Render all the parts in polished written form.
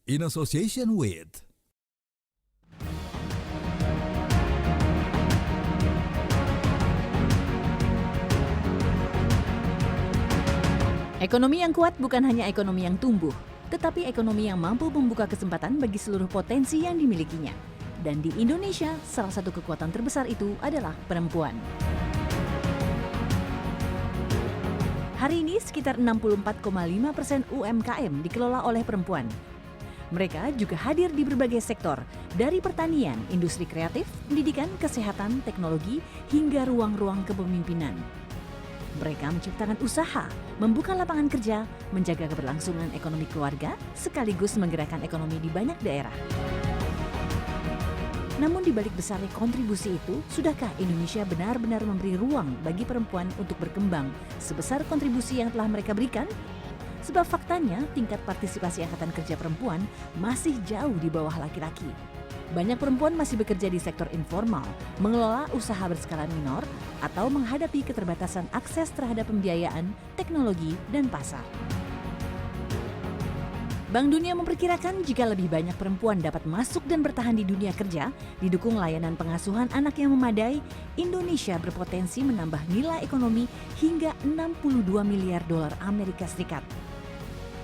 in association with Ekonomi yang kuat bukan hanya ekonomi yang tumbuh, tetapi ekonomi yang mampu membuka kesempatan bagi seluruh potensi yang dimilikinya. Dan di Indonesia, salah satu kekuatan terbesar itu adalah perempuan. Hari ini sekitar 64,5% UMKM dikelola oleh perempuan. Mereka juga hadir di berbagai sektor, dari pertanian, industri kreatif, pendidikan, kesehatan, teknologi, hingga ruang-ruang kepemimpinan. Mereka menciptakan usaha, membuka lapangan kerja, menjaga keberlangsungan ekonomi keluarga, sekaligus menggerakkan ekonomi di banyak daerah. Namun di balik besarnya kontribusi itu, sudahkah Indonesia benar-benar memberi ruang bagi perempuan untuk berkembang sebesar kontribusi yang telah mereka berikan? Sebab faktanya tingkat partisipasi angkatan kerja perempuan masih jauh di bawah laki-laki. Banyak perempuan masih bekerja di sektor informal, mengelola usaha berskala minor, atau menghadapi keterbatasan akses terhadap pembiayaan, teknologi, dan pasar. Bank Dunia memperkirakan jika lebih banyak perempuan dapat masuk dan bertahan di dunia kerja, didukung layanan pengasuhan anak yang memadai, Indonesia berpotensi menambah nilai ekonomi hingga 62 miliar dolar Amerika Serikat.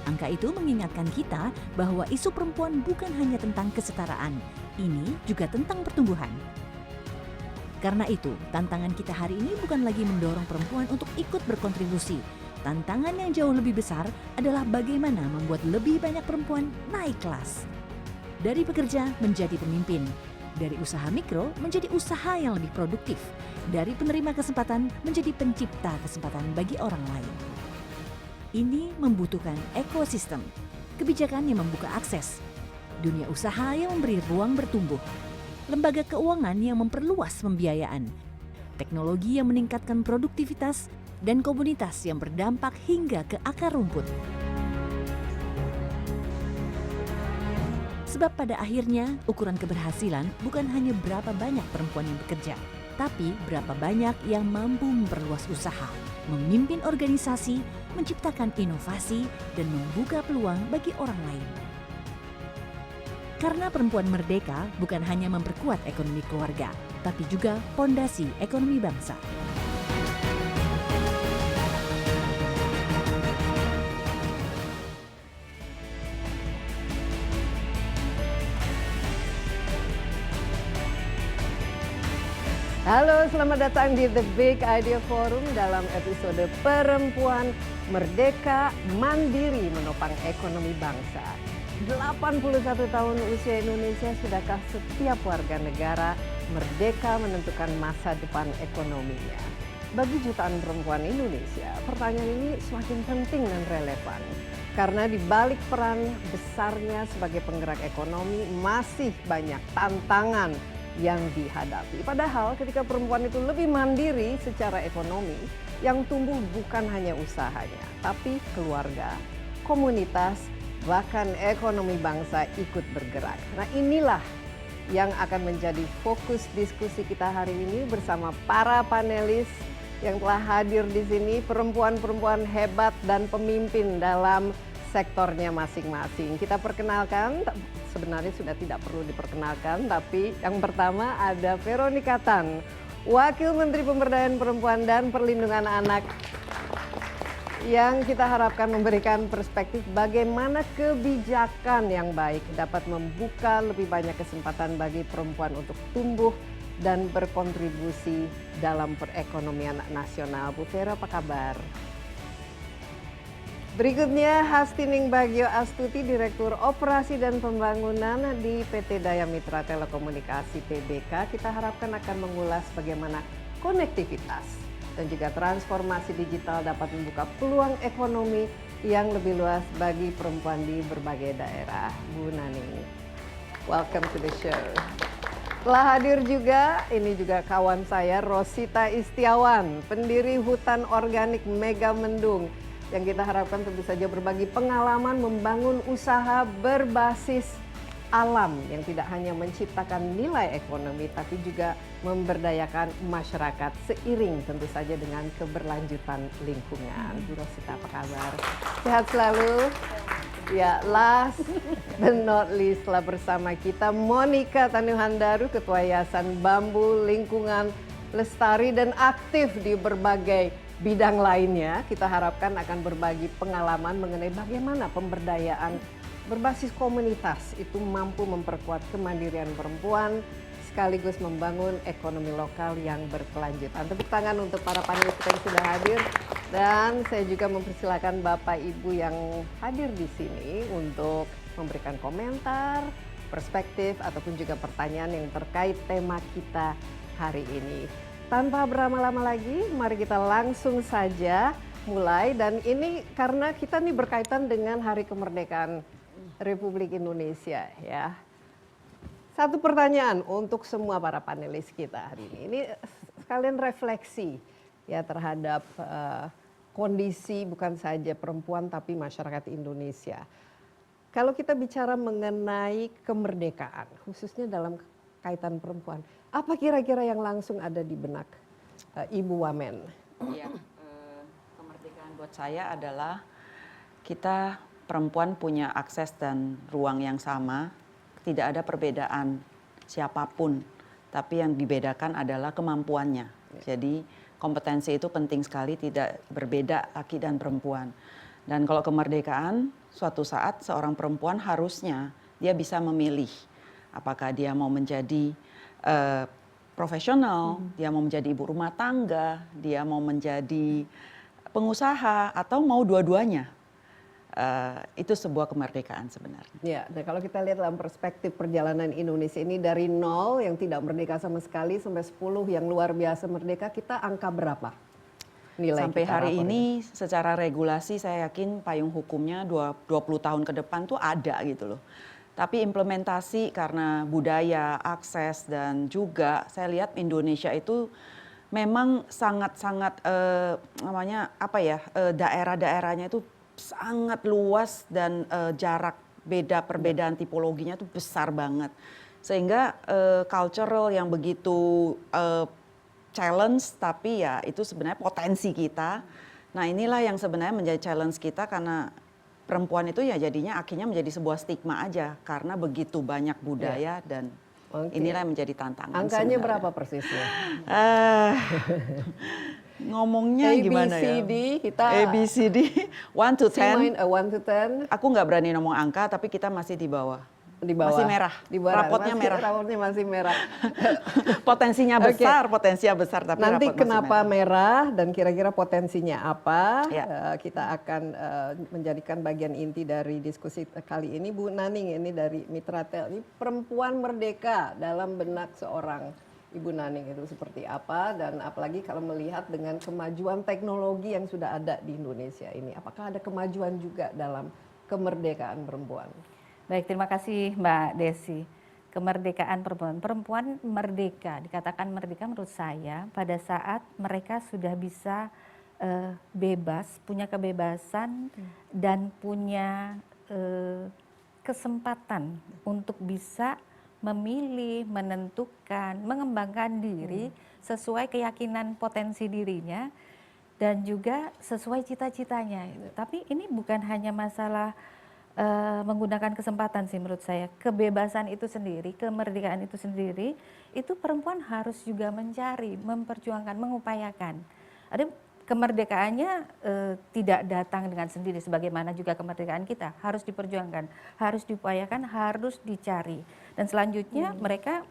Angka itu mengingatkan kita bahwa isu perempuan bukan hanya tentang kesetaraan, ini juga tentang pertumbuhan. Karena itu, tantangan kita hari ini bukan lagi mendorong perempuan untuk ikut berkontribusi. Tantangan yang jauh lebih besar adalah bagaimana membuat lebih banyak perempuan naik kelas. Dari pekerja menjadi pemimpin, dari usaha mikro menjadi usaha yang lebih produktif, dari penerima kesempatan menjadi pencipta kesempatan bagi orang lain. Ini membutuhkan ekosistem, kebijakan yang membuka akses, dunia usaha yang memberi ruang bertumbuh, lembaga keuangan yang memperluas pembiayaan, teknologi yang meningkatkan produktivitas, dan komunitas yang berdampak hingga ke akar rumput. Sebab pada akhirnya, ukuran keberhasilan bukan hanya berapa banyak perempuan yang bekerja, tapi berapa banyak yang mampu memperluas usaha, memimpin organisasi, menciptakan inovasi, dan membuka peluang bagi orang lain. Karena perempuan merdeka bukan hanya memperkuat ekonomi keluarga, tapi juga fondasi ekonomi bangsa. Halo, selamat datang di The Big Idea Forum dalam episode Perempuan Merdeka Mandiri Menopang Ekonomi Bangsa. 81 tahun usia Indonesia, sudahkah setiap warga negara merdeka menentukan masa depan ekonominya? Bagi jutaan perempuan Indonesia, pertanyaan ini semakin penting dan relevan. Karena di balik peran besarnya sebagai penggerak ekonomi, masih banyak tantangan yang dihadapi. Padahal ketika perempuan itu lebih mandiri secara ekonomi, yang tumbuh bukan hanya usahanya, tapi keluarga, komunitas, bahkan ekonomi bangsa ikut bergerak. Nah, inilah yang akan menjadi fokus diskusi kita hari ini bersama para panelis yang telah hadir di sini, perempuan-perempuan hebat dan pemimpin dalam sektornya masing-masing. Kita perkenalkan, sebenarnya sudah tidak perlu diperkenalkan, tapi yang pertama ada Veronica Tan, Wakil Menteri Pemberdayaan Perempuan dan Perlindungan Anak, yang kita harapkan memberikan perspektif bagaimana kebijakan yang baik dapat membuka lebih banyak kesempatan bagi perempuan untuk tumbuh dan berkontribusi dalam perekonomian nasional. Bu Vero, apa kabar? Berikutnya Hastining Bagio Astuti, Direktur Operasi dan Pembangunan di PT Daya Mitra Telekomunikasi Tbk. Kita harapkan akan mengulas bagaimana konektivitas dan juga transformasi digital dapat membuka peluang ekonomi yang lebih luas bagi perempuan di berbagai daerah. Bu Nani, welcome to the show. Telah hadir juga, ini juga kawan saya, Rosita Istiawan, pendiri Hutan Organik Mega Mendung, yang kita harapkan tentu saja berbagi pengalaman membangun usaha berbasis alam yang tidak hanya menciptakan nilai ekonomi tapi juga memberdayakan masyarakat seiring tentu saja dengan keberlanjutan lingkungan. Bu Rosita, apa kabar? Sehat selalu? Ya, last but not least telah bersama kita Monica Tanuhandaru, Ketua Yayasan Bambu Lingkungan Lestari dan aktif di berbagai bidang lainnya. Kita harapkan akan berbagi pengalaman mengenai bagaimana pemberdayaan berbasis komunitas itu mampu memperkuat kemandirian perempuan sekaligus membangun ekonomi lokal yang berkelanjutan. Tepuk tangan untuk para panelis kita yang sudah hadir. Dan saya juga mempersilakan Bapak Ibu yang hadir di sini untuk memberikan komentar, perspektif, ataupun juga pertanyaan yang terkait tema kita hari ini. Tanpa berlama-lama lagi, mari kita langsung saja mulai. Dan ini karena kita nih berkaitan dengan Hari Kemerdekaan Republik Indonesia ya. Satu pertanyaan untuk semua para panelis kita hari ini. Ini sekalian refleksi ya terhadap kondisi bukan saja perempuan tapi masyarakat Indonesia. Kalau kita bicara mengenai kemerdekaan, khususnya dalam kaitan perempuan, apa kira-kira yang langsung ada di benak Ibu Wamen? Ya, kemerdekaan buat saya adalah kita perempuan punya akses dan ruang yang sama, tidak ada perbedaan siapapun, tapi yang dibedakan adalah kemampuannya. Jadi kompetensi itu penting sekali, tidak berbeda laki dan perempuan. Dan kalau kemerdekaan, suatu saat seorang perempuan harusnya dia bisa memilih apakah dia mau menjadi profesional, dia mau menjadi ibu rumah tangga, dia mau menjadi pengusaha, atau mau dua-duanya. Itu sebuah kemerdekaan sebenarnya. Ya, nah kalau kita lihat dalam perspektif perjalanan Indonesia ini dari 0 yang tidak merdeka sama sekali sampai 10 yang luar biasa merdeka, kita angka berapa? Nilai sampai kita hari rapornya? ini secara regulasi saya yakin payung hukumnya 20 tahun ke depan tuh ada gitu loh. Tapi implementasi karena budaya, akses, dan juga saya lihat Indonesia itu memang sangat-sangat daerah-daerahnya itu sangat luas dan jarak perbedaan tipologinya itu besar banget. Sehingga cultural yang begitu challenge, tapi ya itu sebenarnya potensi kita. Nah inilah yang sebenarnya menjadi challenge kita karena perempuan itu ya jadinya akhirnya menjadi sebuah stigma aja karena begitu banyak budaya dan inilah yang menjadi tantangan. Angkanya sebenarnya. berapa persisnya? Ngomongnya gimana ya? ABCD kita ABCD 1 to 10. 1 to 10 Aku nggak berani ngomong angka, tapi kita masih di bawah. di bawah. Masih merah. Di bawah. Rapotnya merah. Rapotnya masih merah. Potensinya besar, tapi Nanti rapot masih kenapa merah dan kira-kira potensinya apa? Ya. Kita akan menjadikan bagian inti dari diskusi kali ini. Bu Naning ini dari Mitra Tel. Ini perempuan merdeka dalam benak seorang Ibu Naning itu seperti apa? Dan apalagi kalau melihat dengan kemajuan teknologi yang sudah ada di Indonesia ini. Apakah ada kemajuan juga dalam kemerdekaan perempuan? Baik, terima kasih Mbak Desi. Kemerdekaan perempuan. Perempuan merdeka, dikatakan merdeka menurut saya pada saat mereka sudah bisa bebas, punya kebebasan dan punya kesempatan untuk bisa memilih, menentukan, mengembangkan diri sesuai keyakinan potensi dirinya dan juga sesuai cita-citanya. Tapi ini bukan hanya masalah menggunakan kesempatan sih menurut saya. Kebebasan itu sendiri, kemerdekaan itu sendiri, itu perempuan harus juga mencari, memperjuangkan, mengupayakan. Ada kemerdekaannya tidak datang dengan sendiri, sebagaimana juga kemerdekaan kita harus diperjuangkan, harus diupayakan, harus dicari. Dan selanjutnya mereka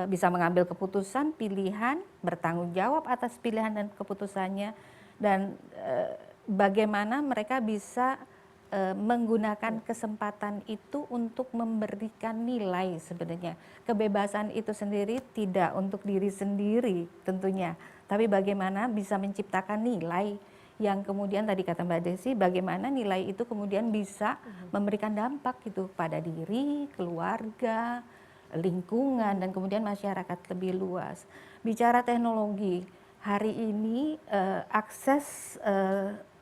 bisa mengambil keputusan, pilihan, bertanggung jawab atas pilihan dan keputusannya, dan bagaimana mereka bisa menggunakan kesempatan itu untuk memberikan nilai sebenarnya. Kebebasan itu sendiri tidak untuk diri sendiri tentunya, tapi bagaimana bisa menciptakan nilai yang kemudian tadi kata Mbak Desi, bagaimana nilai itu kemudian bisa memberikan dampak gitu pada diri, keluarga, lingkungan, dan kemudian masyarakat lebih luas. Bicara teknologi, hari ini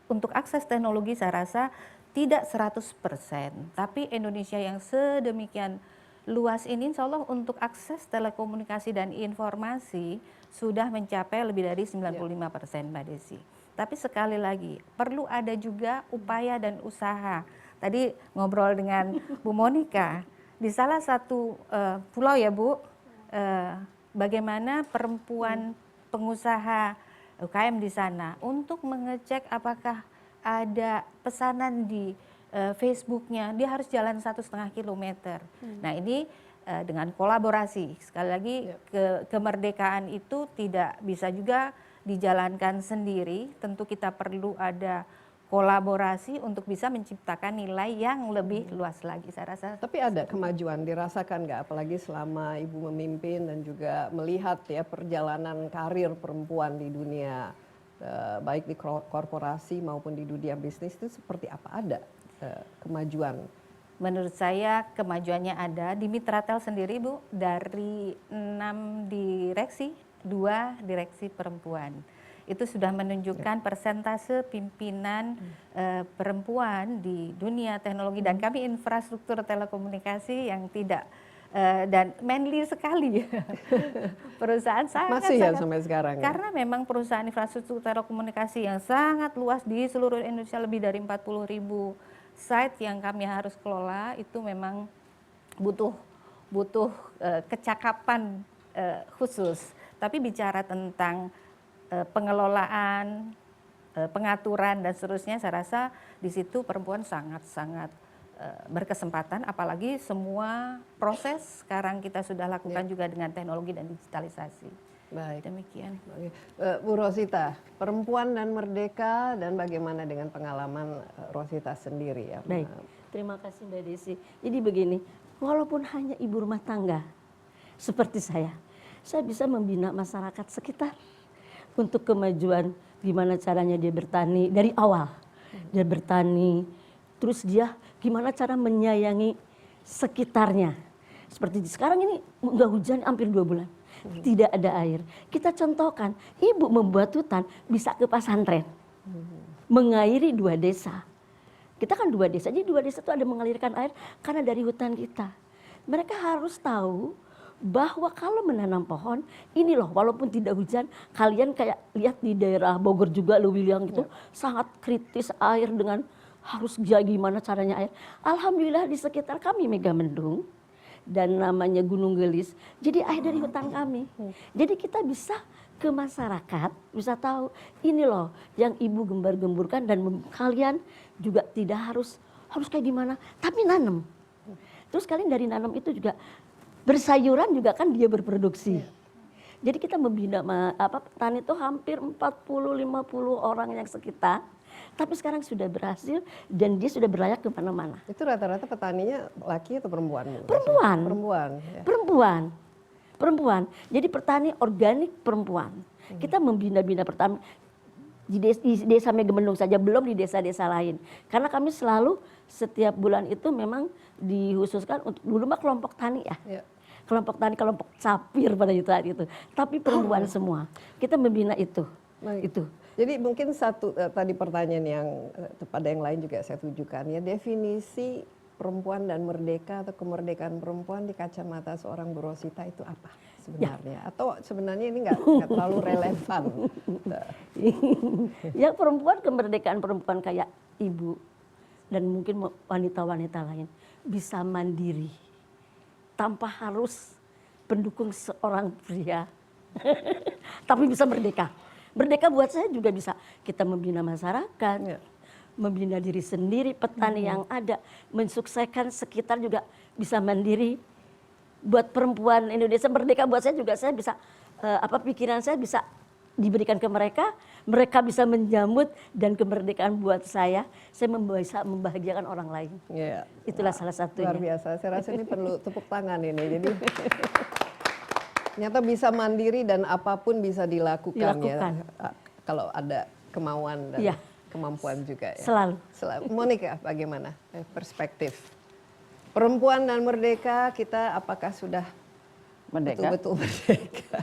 untuk akses teknologi saya rasa tidak 100%, tapi Indonesia yang sedemikian luas ini insya Allah untuk akses telekomunikasi dan informasi sudah mencapai lebih dari 95% Mbak Desi. Tapi sekali lagi perlu ada juga upaya dan usaha tadi ngobrol dengan Bu Monica, di salah satu pulau ya Bu, bagaimana perempuan pengusaha UKM di sana untuk mengecek apakah ada pesanan di Facebooknya, dia harus jalan 1,5 kilometer. Nah ini dengan kolaborasi, sekali lagi kemerdekaan itu tidak bisa juga dijalankan sendiri, tentu kita perlu ada kolaborasi untuk bisa menciptakan nilai yang lebih luas lagi, saya rasa. Tapi ada kemajuan dirasakan nggak, apalagi selama Ibu memimpin dan juga melihat ya perjalanan karir perempuan di dunia, baik di korporasi maupun di dunia bisnis, itu seperti apa, ada kemajuan? Menurut saya kemajuannya ada. Di Mitratel sendiri Bu, dari 6 direksi, 2 direksi perempuan. Itu sudah menunjukkan persentase pimpinan perempuan di dunia teknologi, dan kami infrastruktur telekomunikasi yang tidak dan manly sekali. Perusahaan Masih ya sampai sekarang. Karena memang perusahaan infrastruktur telekomunikasi yang sangat luas di seluruh Indonesia, lebih dari 40.000 site yang kami harus kelola, itu memang butuh kecakapan khusus. Tapi bicara tentang pengelolaan, pengaturan dan seterusnya, saya rasa di situ perempuan sangat-sangat berkesempatan, apalagi semua proses sekarang kita sudah lakukan juga dengan teknologi dan digitalisasi. Baik. Demikian. Bu Rosita, perempuan dan merdeka, dan bagaimana dengan pengalaman Rosita sendiri ya? Baik, terima kasih Mbak Desi. Jadi begini, walaupun hanya ibu rumah tangga seperti saya bisa membina masyarakat sekitar untuk kemajuan, gimana caranya dia bertani dari awal. Dia bertani, terus dia gimana cara menyayangi sekitarnya. Seperti sekarang ini udah hujan hampir 2 bulan. Tidak ada air. Kita contohkan, ibu membuat hutan bisa ke pesantren, mengairi 2 desa. Kita kan 2 desa, jadi 2 desa itu ada mengalirkan air karena dari hutan kita. Mereka harus tahu bahwa kalau menanam pohon, ini loh walaupun tidak hujan, kalian kayak lihat di daerah Bogor juga Lewiliang gitu, sangat kritis air dengan harus gimana caranya air. Alhamdulillah di sekitar kami Megamendung dan namanya Gunung Gelis, jadi air dari hutan kami. Jadi kita bisa ke masyarakat, bisa tahu ini loh yang ibu gembar-gemburkan, dan kalian juga tidak harus kayak gimana, tapi nanam. Terus kalian dari nanam itu juga bersayuran juga kan dia berproduksi. Jadi kita membina petani itu hampir 40-50 orang yang sekitar. Tapi sekarang sudah berhasil dan dia sudah berlayak ke mana-mana. Itu rata-rata petaninya laki atau perempuan? Perempuan. Perempuan. Ya. Perempuan. Jadi petani organik perempuan. Kita membina-bina petani di desa Megamendung saja, belum di desa-desa lain. Karena kami selalu setiap bulan itu memang dikhususkan untuk dulu mah kelompok tani ya. Kelompok tani, kelompok sapir pada saat itu. Tapi perempuan semua. Kita membina itu. Itu. Jadi mungkin satu tadi pertanyaan yang pada yang lain juga saya tujukan ya, definisi perempuan dan merdeka atau kemerdekaan perempuan di kacamata seorang Bu Rosita itu apa sebenarnya? Ya. Atau sebenarnya ini nggak terlalu relevan? Ya perempuan, kemerdekaan perempuan kayak ibu dan mungkin wanita-wanita lain bisa mandiri tanpa harus pendukung seorang pria, tapi bisa merdeka. Merdeka buat saya juga bisa kita membina masyarakat, membina diri sendiri, petani yang ada, mensukseskan sekitar juga bisa mandiri. Buat perempuan Indonesia merdeka buat saya juga, saya bisa pikiran saya bisa diberikan ke mereka, mereka bisa menjamut, dan kemerdekaan buat saya bisa membahagiakan orang lain. Ya. Itulah salah satunya. Luar biasa, saya rasa ini perlu tepuk tangan ini. Jadi ternyata bisa mandiri dan apapun bisa dilakukan. Ya. Kalau ada kemauan dan kemampuan juga ya. Selalu. Monica, bagaimana perspektif perempuan dan merdeka kita, apakah sudah betul-betul merdeka?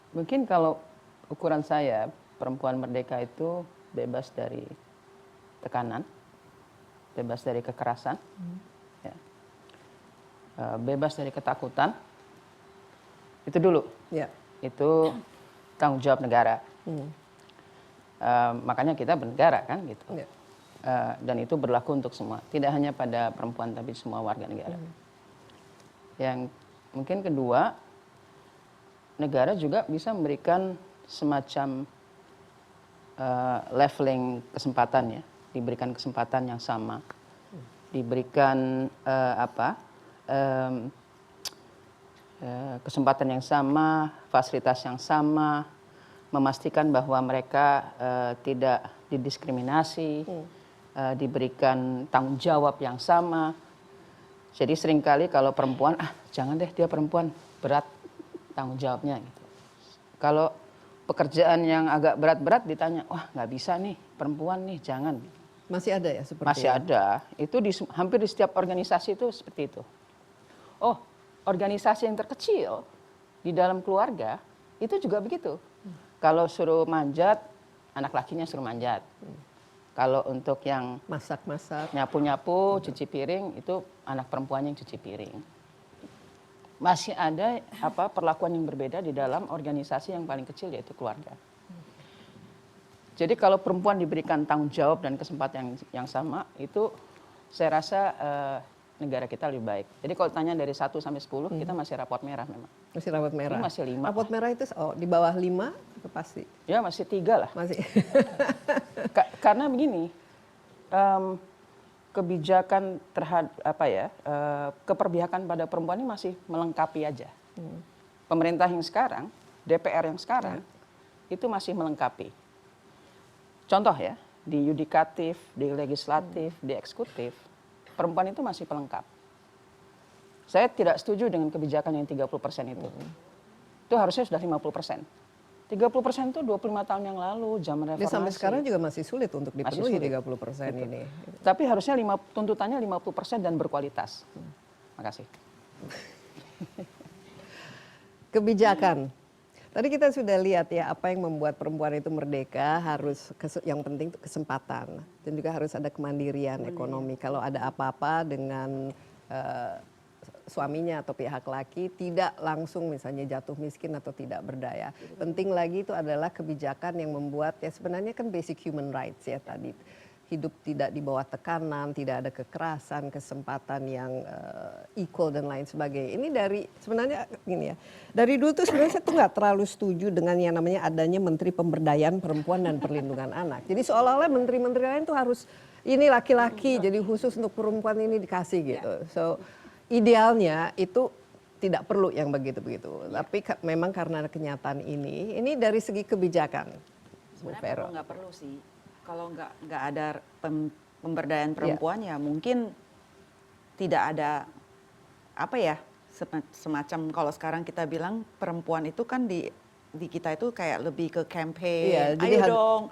Mungkin kalau ukuran saya, perempuan merdeka itu bebas dari tekanan, bebas dari kekerasan, bebas dari ketakutan. Itu dulu. Itu tanggung jawab negara. Makanya kita bernegara kan gitu. Dan itu berlaku untuk semua, tidak hanya pada perempuan tapi semua warga negara. Yang mungkin kedua, negara juga bisa memberikan semacam leveling kesempatan ya, diberikan kesempatan yang sama, diberikan kesempatan yang sama, fasilitas yang sama, memastikan bahwa mereka tidak didiskriminasi, diberikan tanggung jawab yang sama. Jadi seringkali kalau perempuan, jangan deh dia perempuan, berat tanggung jawabnya gitu. Kalau pekerjaan yang agak berat-berat ditanya, wah nggak bisa nih perempuan nih, jangan. Masih ada ya seperti Masih ada. Itu hampir di setiap organisasi itu seperti itu. Oh, organisasi yang terkecil di dalam keluarga itu juga begitu. Kalau suruh manjat, anak lakinya suruh manjat. Kalau untuk yang masak-masak, nyapu-nyapu, cuci piring, itu anak perempuannya yang cuci piring. Masih ada perlakuan yang berbeda di dalam organisasi yang paling kecil, yaitu keluarga. Jadi kalau perempuan diberikan tanggung jawab dan kesempatan yang sama, itu saya rasa negara kita lebih baik. Jadi kalau tanya dari 1 sampai 10, kita masih rapot merah memang. Masih rapot merah? Ini masih 5. Rapot merah itu di bawah 5 itu pasti? Ya masih 3 lah. Masih. Karena begini, kebijakan terhadap keperpihakan pada perempuan ini masih melengkapi aja. Pemerintah yang sekarang, DPR yang sekarang, itu masih melengkapi. Contoh ya, di yudikatif, di legislatif, di eksekutif, perempuan itu masih pelengkap. Saya tidak setuju dengan kebijakan yang 30% itu. Itu harusnya sudah 50%. 30% itu 25 tahun yang lalu, zaman reformasi. Sampai sekarang juga masih sulit untuk dipenuhi 30% ini. Tapi harusnya tuntutannya 50% dan berkualitas. Makasih. Kebijakan. Tadi kita sudah lihat ya apa yang membuat perempuan itu merdeka, yang penting itu kesempatan dan juga harus ada kemandirian ekonomi. Kalau ada apa-apa dengan suaminya atau pihak laki tidak langsung misalnya jatuh miskin atau tidak berdaya. Penting lagi itu adalah kebijakan yang membuat ya sebenarnya kan basic human rights ya tadi. Hidup tidak di bawah tekanan, tidak ada kekerasan, kesempatan yang equal dan lain sebagainya. Ini dari sebenarnya gini ya. Dari dulu tuh sebenarnya saya tuh nggak terlalu setuju dengan yang namanya adanya Menteri Pemberdayaan Perempuan dan Perlindungan Anak. Jadi seolah-olah menteri-menteri lain tuh harus ini laki-laki, jadi khusus untuk perempuan ini dikasih gitu. So idealnya itu tidak perlu yang begitu-begitu. Tapi memang karena kenyataan ini dari segi kebijakan. Sebenarnya nggak perlu sih. Kalau nggak ada pemberdayaan perempuan ya mungkin tidak ada semacam kalau sekarang kita bilang perempuan itu kan di kita itu kayak lebih ke campaign, ayo dong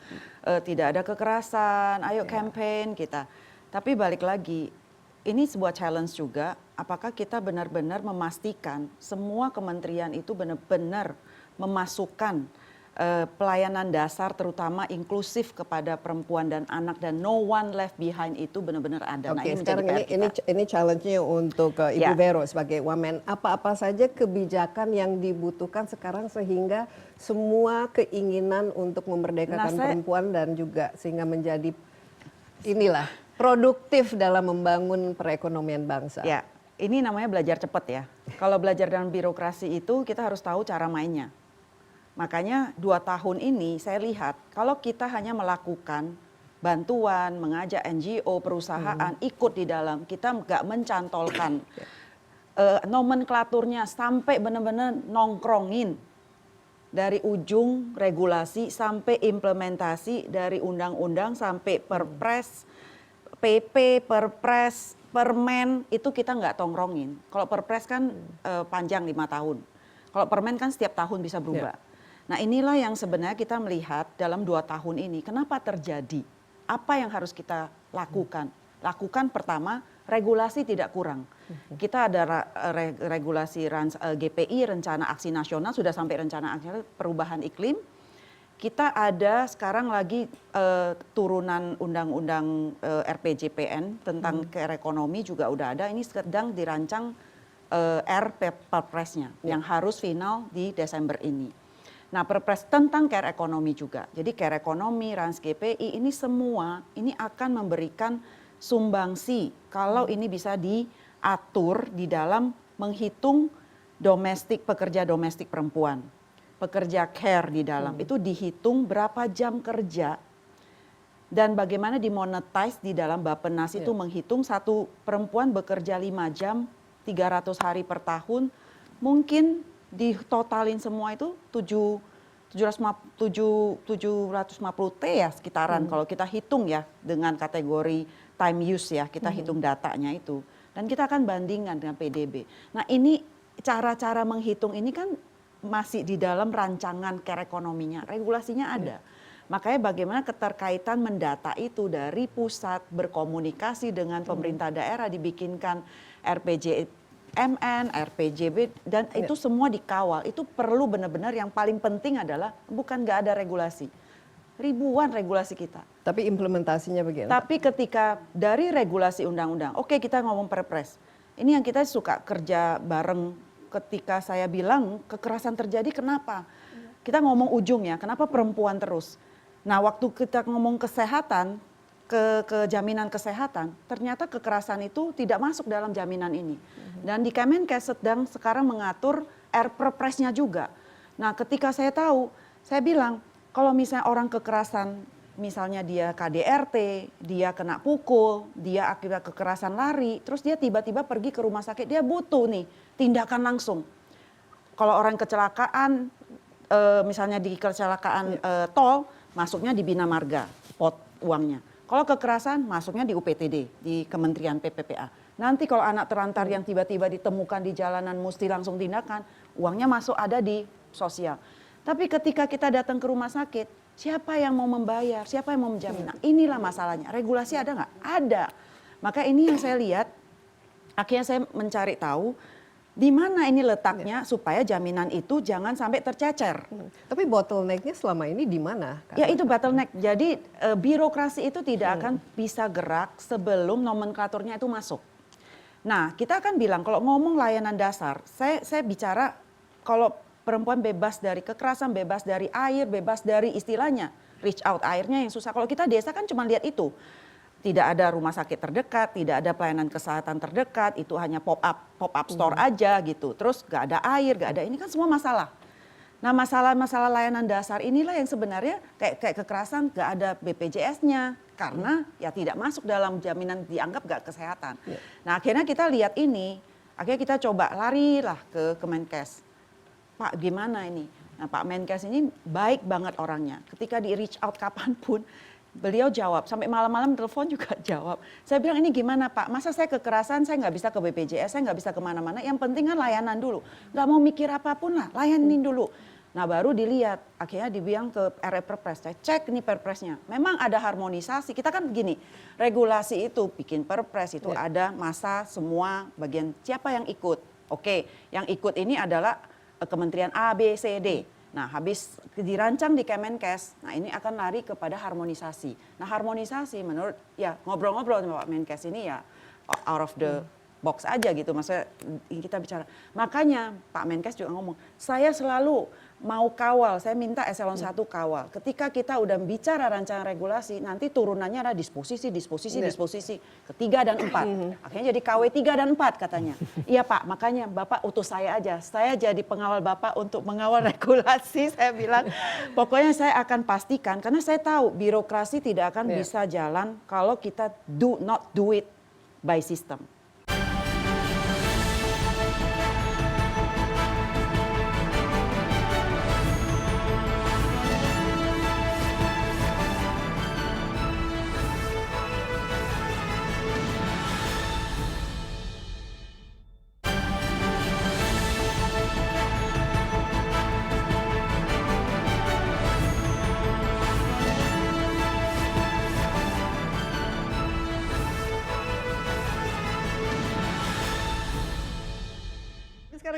tidak ada kekerasan, ayo campaign kita. Tapi balik lagi ini sebuah challenge juga. Apakah kita benar-benar memastikan semua kementerian itu benar-benar memasukkan pelayanan dasar terutama inklusif kepada perempuan dan anak dan no one left behind itu benar-benar ada. Oke, sekarang ini challenge-nya untuk Ibu Vero sebagai Wamen. Apa-apa saja kebijakan yang dibutuhkan sekarang sehingga semua keinginan untuk memerdekakan perempuan dan juga sehingga menjadi produktif dalam membangun perekonomian bangsa. Ya, ini namanya belajar cepat ya. Kalau belajar dalam birokrasi itu kita harus tahu cara mainnya. Makanya 2 tahun ini saya lihat kalau kita hanya melakukan bantuan, mengajak NGO, perusahaan ikut di dalam, kita nggak mencantolkan nomenklaturnya sampai benar-benar nongkrongin dari ujung regulasi sampai implementasi dari undang-undang sampai perpres, PP, perpres, permen itu kita nggak tongkrongin. Kalau perpres kan panjang 5 tahun. Kalau permen kan setiap tahun bisa berubah. Nah inilah yang sebenarnya kita melihat dalam 2 tahun ini. Kenapa terjadi? Apa yang harus kita lakukan? Lakukan pertama, regulasi tidak kurang. Kita ada regulasi GPI, Rencana Aksi Nasional, sudah sampai Rencana Aksi Perubahan Iklim. Kita ada sekarang lagi turunan undang-undang RPJPN tentang care ekonomi juga udah ada. Ini sedang dirancang Perpresnya yang harus final di Desember ini. Nah, perpres tentang care ekonomi juga. Jadi care ekonomi, Rans GPI ini semua ini akan memberikan sumbangsi kalau ini bisa diatur di dalam menghitung pekerja domestik perempuan. Pekerja care di dalam itu dihitung berapa jam kerja dan bagaimana dimonetize di dalam Bappenas itu menghitung satu perempuan bekerja 5 jam 300 hari per tahun, mungkin ditotalin semua itu 750 T ya sekitaran kalau kita hitung ya dengan kategori time use ya, kita hitung datanya itu. Dan kita akan bandingkan dengan PDB. Nah ini cara-cara menghitung ini kan masih di dalam rancangan care ekonominya, regulasinya ada. Makanya bagaimana keterkaitan mendata itu dari pusat berkomunikasi dengan pemerintah daerah, dibikinkan RPJMN, RPJB, dan itu semua dikawal. Itu perlu benar-benar yang paling penting adalah bukan nggak ada regulasi. Ribuan regulasi kita. Tapi implementasinya bagaimana? Tapi ketika dari regulasi undang-undang, oke kita ngomong perpres. Ini yang kita suka kerja bareng ketika saya bilang kekerasan terjadi kenapa? Kita ngomong ujungnya, kenapa perempuan terus? Nah waktu kita ngomong kesehatan, ke jaminan kesehatan, ternyata kekerasan itu tidak masuk dalam jaminan ini. Dan di Kemenkes sedang sekarang mengatur perpresnya juga. Nah ketika saya tahu, saya bilang kalau misalnya orang kekerasan, misalnya dia KDRT, dia kena pukul, dia akibat kekerasan lari, terus dia tiba-tiba pergi ke rumah sakit, dia butuh nih tindakan langsung. Kalau orang kecelakaan, misalnya di kecelakaan tol, masuknya di Bina Marga, pot uangnya. Kalau kekerasan, masuknya di UPTD, di Kementerian PPPA. Nanti kalau anak terlantar yang tiba-tiba ditemukan di jalanan mesti langsung tindakan, uangnya masuk ada di sosial. Tapi ketika kita datang ke rumah sakit, siapa yang mau membayar, siapa yang mau menjamin? Nah, inilah masalahnya. Regulasi ada nggak? Ada. Maka ini yang saya lihat, akhirnya saya mencari tahu di mana ini letaknya supaya jaminan itu jangan sampai tercecer. Tapi bottleneck-nya selama ini di mana? Ya itu bottleneck. Jadi birokrasi itu tidak akan bisa gerak sebelum nomenklaturnya itu masuk. Nah kita akan bilang kalau ngomong layanan dasar, saya bicara kalau perempuan bebas dari kekerasan, bebas dari air, bebas dari istilahnya reach out airnya yang susah. Kalau kita desa kan cuma lihat itu. Tidak ada rumah sakit terdekat, tidak ada pelayanan kesehatan terdekat, itu hanya pop up store aja gitu. Terus gak ada air, gak ada ini kan semua masalah. Nah masalah-masalah layanan dasar inilah yang sebenarnya kayak kekerasan gak ada BPJS-nya. Karena ya tidak masuk dalam jaminan dianggap gak kesehatan. Nah akhirnya kita lihat ini, akhirnya kita coba larilah ke Kemenkes. Pak gimana ini? Nah Pak Menkes ini baik banget orangnya. Ketika di reach out kapanpun, beliau jawab. Sampai malam-malam telepon juga jawab. Saya bilang ini gimana Pak? Masa saya kekerasan, saya nggak bisa ke BPJS, saya nggak bisa kemana-mana. Yang penting kan layanan dulu. Nggak mau mikir apapun lah, layanin dulu. Nah baru dilihat, akhirnya dibilang ke Perpres. Saya cek nih perpresnya. Memang ada harmonisasi. Kita kan begini, regulasi itu bikin perpres itu ada masa semua bagian siapa yang ikut. Oke, yang ikut ini adalah Kementerian A, B, C, D. Nah habis dirancang di Kemenkes, nah ini akan lari kepada harmonisasi. Nah harmonisasi menurut ya ngobrol-ngobrol sama Pak Menkes ini ya out of the box aja gitu. Maksudnya kita bicara. Makanya Pak Menkes juga ngomong, saya selalu mau kawal, saya minta eselon 1 kawal. Ketika kita udah bicara rancangan regulasi, nanti turunannya ada disposisi, ketiga dan 4. Akhirnya jadi KW 3 dan 4 katanya. Iya Pak, makanya Bapak utus saya aja. Saya jadi pengawal Bapak untuk mengawal regulasi. Saya bilang, pokoknya saya akan pastikan, karena saya tahu birokrasi tidak akan bisa jalan kalau kita not do it by system.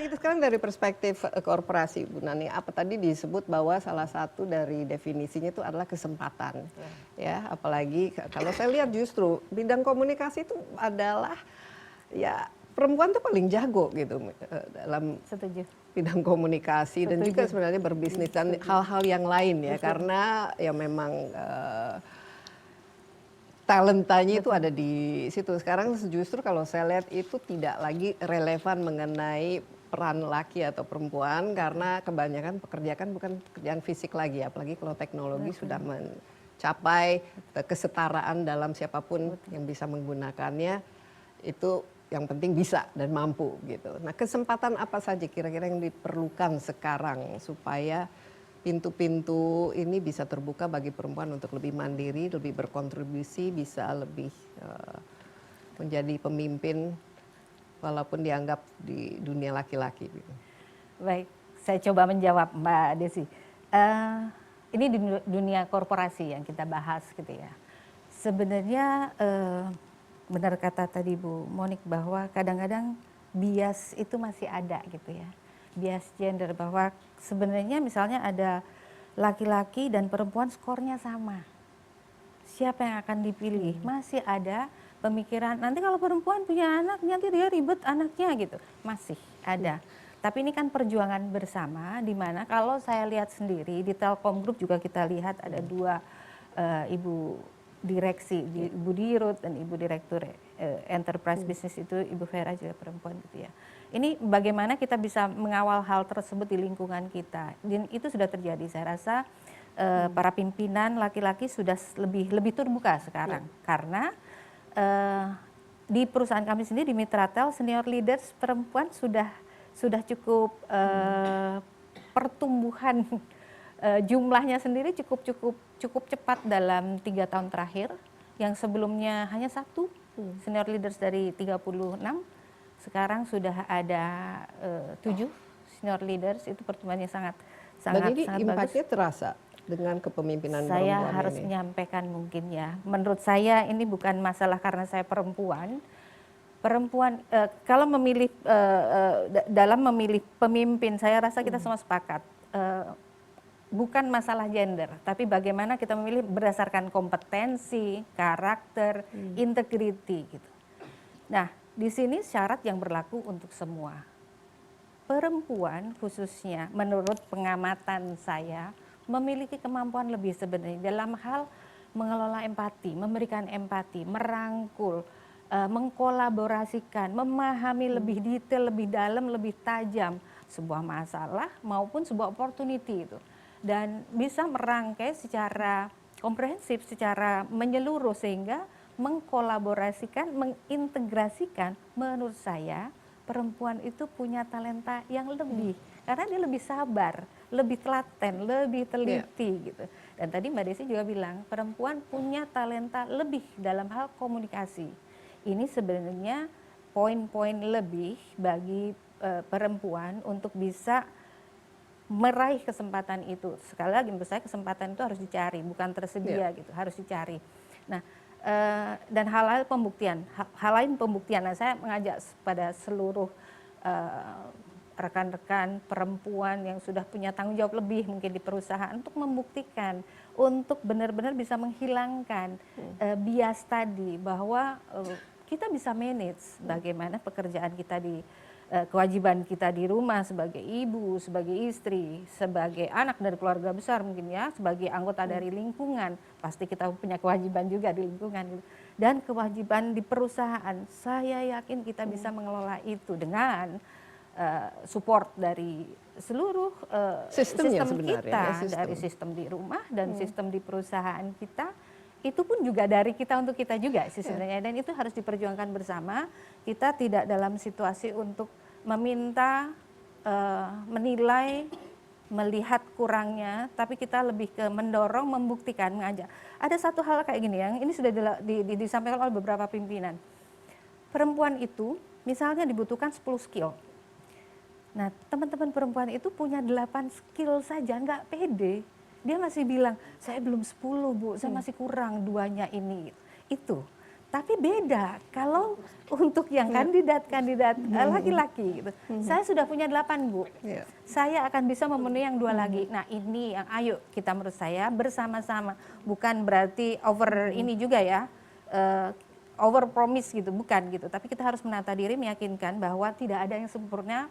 Sekarang dari perspektif korporasi, Bu Nani, apa tadi disebut bahwa salah satu dari definisinya itu adalah kesempatan, ya, apalagi kalau saya lihat justru bidang komunikasi itu adalah ya perempuan tuh paling jago gitu dalam Setuju. bidang komunikasi dan juga sebenarnya berbisnis dan hal-hal yang lain ya, karena ya memang talentanya itu ada di situ. Sekarang justru kalau saya lihat itu tidak lagi relevan mengenai peran laki atau perempuan, karena kebanyakan pekerjaan bukan pekerjaan fisik lagi, apalagi kalau teknologi sudah mencapai kesetaraan dalam siapapun yang bisa menggunakannya, itu yang penting bisa dan mampu gitu. Nah, kesempatan apa saja kira-kira yang diperlukan sekarang supaya pintu-pintu ini bisa terbuka bagi perempuan untuk lebih mandiri, lebih berkontribusi, bisa lebih menjadi pemimpin walaupun dianggap di dunia laki-laki. Baik, saya coba menjawab Mbak Desi. Ini di dunia korporasi yang kita bahas gitu ya. Sebenarnya benar kata tadi Bu Monik bahwa kadang-kadang bias itu masih ada gitu ya. Bias gender, bahwa sebenarnya misalnya ada laki-laki dan perempuan skornya sama. Siapa yang akan dipilih? Masih ada pemikiran nanti kalau perempuan punya anak nanti dia ribet anaknya gitu. Masih ada. Tapi ini kan perjuangan bersama, di mana kalau saya lihat sendiri di Telkom Group juga kita lihat ada dua ibu direksi, Ibu Dirut dan Ibu Direktur Enterprise Business itu Ibu Vera juga perempuan gitu ya. Ini bagaimana kita bisa mengawal hal tersebut di lingkungan kita. Dan itu sudah terjadi, saya rasa para pimpinan laki-laki sudah lebih terbuka sekarang. Karena di perusahaan kami sendiri di Mitratel, senior leaders perempuan sudah cukup pertumbuhan jumlahnya sendiri cukup cepat dalam 3 tahun terakhir, yang sebelumnya hanya 1 senior leaders dari 36, sekarang sudah ada 7 senior leaders. Itu pertumbuhannya sangat Dan ini sangat impactnya bagus. terasa dengan kepemimpinan perempuan Saya harus ini. menyampaikan mungkin ya, menurut saya ini bukan masalah karena saya perempuan. Kalau memilih dalam memilih pemimpin, saya rasa kita semua sepakat. Bukan masalah gender, tapi bagaimana kita memilih berdasarkan kompetensi, karakter, integriti gitu. Nah, di sini syarat yang berlaku untuk semua. Perempuan khususnya menurut pengamatan saya memiliki kemampuan lebih sebenarnya dalam hal mengelola empati, memberikan empati, merangkul, mengkolaborasikan, memahami lebih detail, lebih dalam, lebih tajam sebuah masalah maupun sebuah opportunity itu. Dan bisa merangkai secara komprehensif, secara menyeluruh, sehingga mengkolaborasikan, mengintegrasikan. Menurut saya perempuan itu punya talenta yang lebih, karena dia lebih sabar, lebih telaten, lebih teliti gitu. Dan tadi Mbak Desi juga bilang perempuan punya talenta lebih dalam hal komunikasi. Ini sebenarnya poin-poin lebih bagi perempuan untuk bisa meraih kesempatan itu. Sekali lagi menurut saya kesempatan itu harus dicari, bukan tersedia gitu, harus dicari. Nah, dan hal lain pembuktian. Nah, saya mengajak pada seluruh rekan-rekan perempuan yang sudah punya tanggung jawab lebih mungkin di perusahaan untuk membuktikan, untuk benar-benar bisa menghilangkan bias tadi, bahwa kita bisa manage bagaimana pekerjaan kita di kewajiban kita di rumah sebagai ibu, sebagai istri, sebagai anak dari keluarga besar mungkin ya, sebagai anggota dari lingkungan, pasti kita punya kewajiban juga di lingkungan, dan kewajiban di perusahaan. Saya yakin kita bisa mengelola itu dengan support dari seluruh sistem kita, dari sistem di rumah dan sistem di perusahaan kita. Itu pun juga dari kita untuk kita juga sih sebenarnya, dan itu harus diperjuangkan bersama. Kita tidak dalam situasi untuk meminta, menilai, melihat kurangnya, tapi kita lebih ke mendorong, membuktikan, mengajak. Ada satu hal kayak gini yang ini sudah disampaikan oleh beberapa pimpinan. Perempuan itu misalnya dibutuhkan 10 skill. Nah, teman-teman perempuan itu punya 8 skill saja, nggak pede. Dia masih bilang, saya belum 10 Bu, saya masih kurang 2-nya ini. Itu. Tapi beda kalau untuk yang kandidat laki-laki gitu. Saya sudah punya 8 Bu. Saya akan bisa memenuhi yang 2 lagi. Nah, ini yang ayo kita menurut saya bersama-sama. Bukan berarti over ini juga ya. over promise gitu, bukan gitu. Tapi kita harus menata diri, meyakinkan bahwa tidak ada yang sempurna.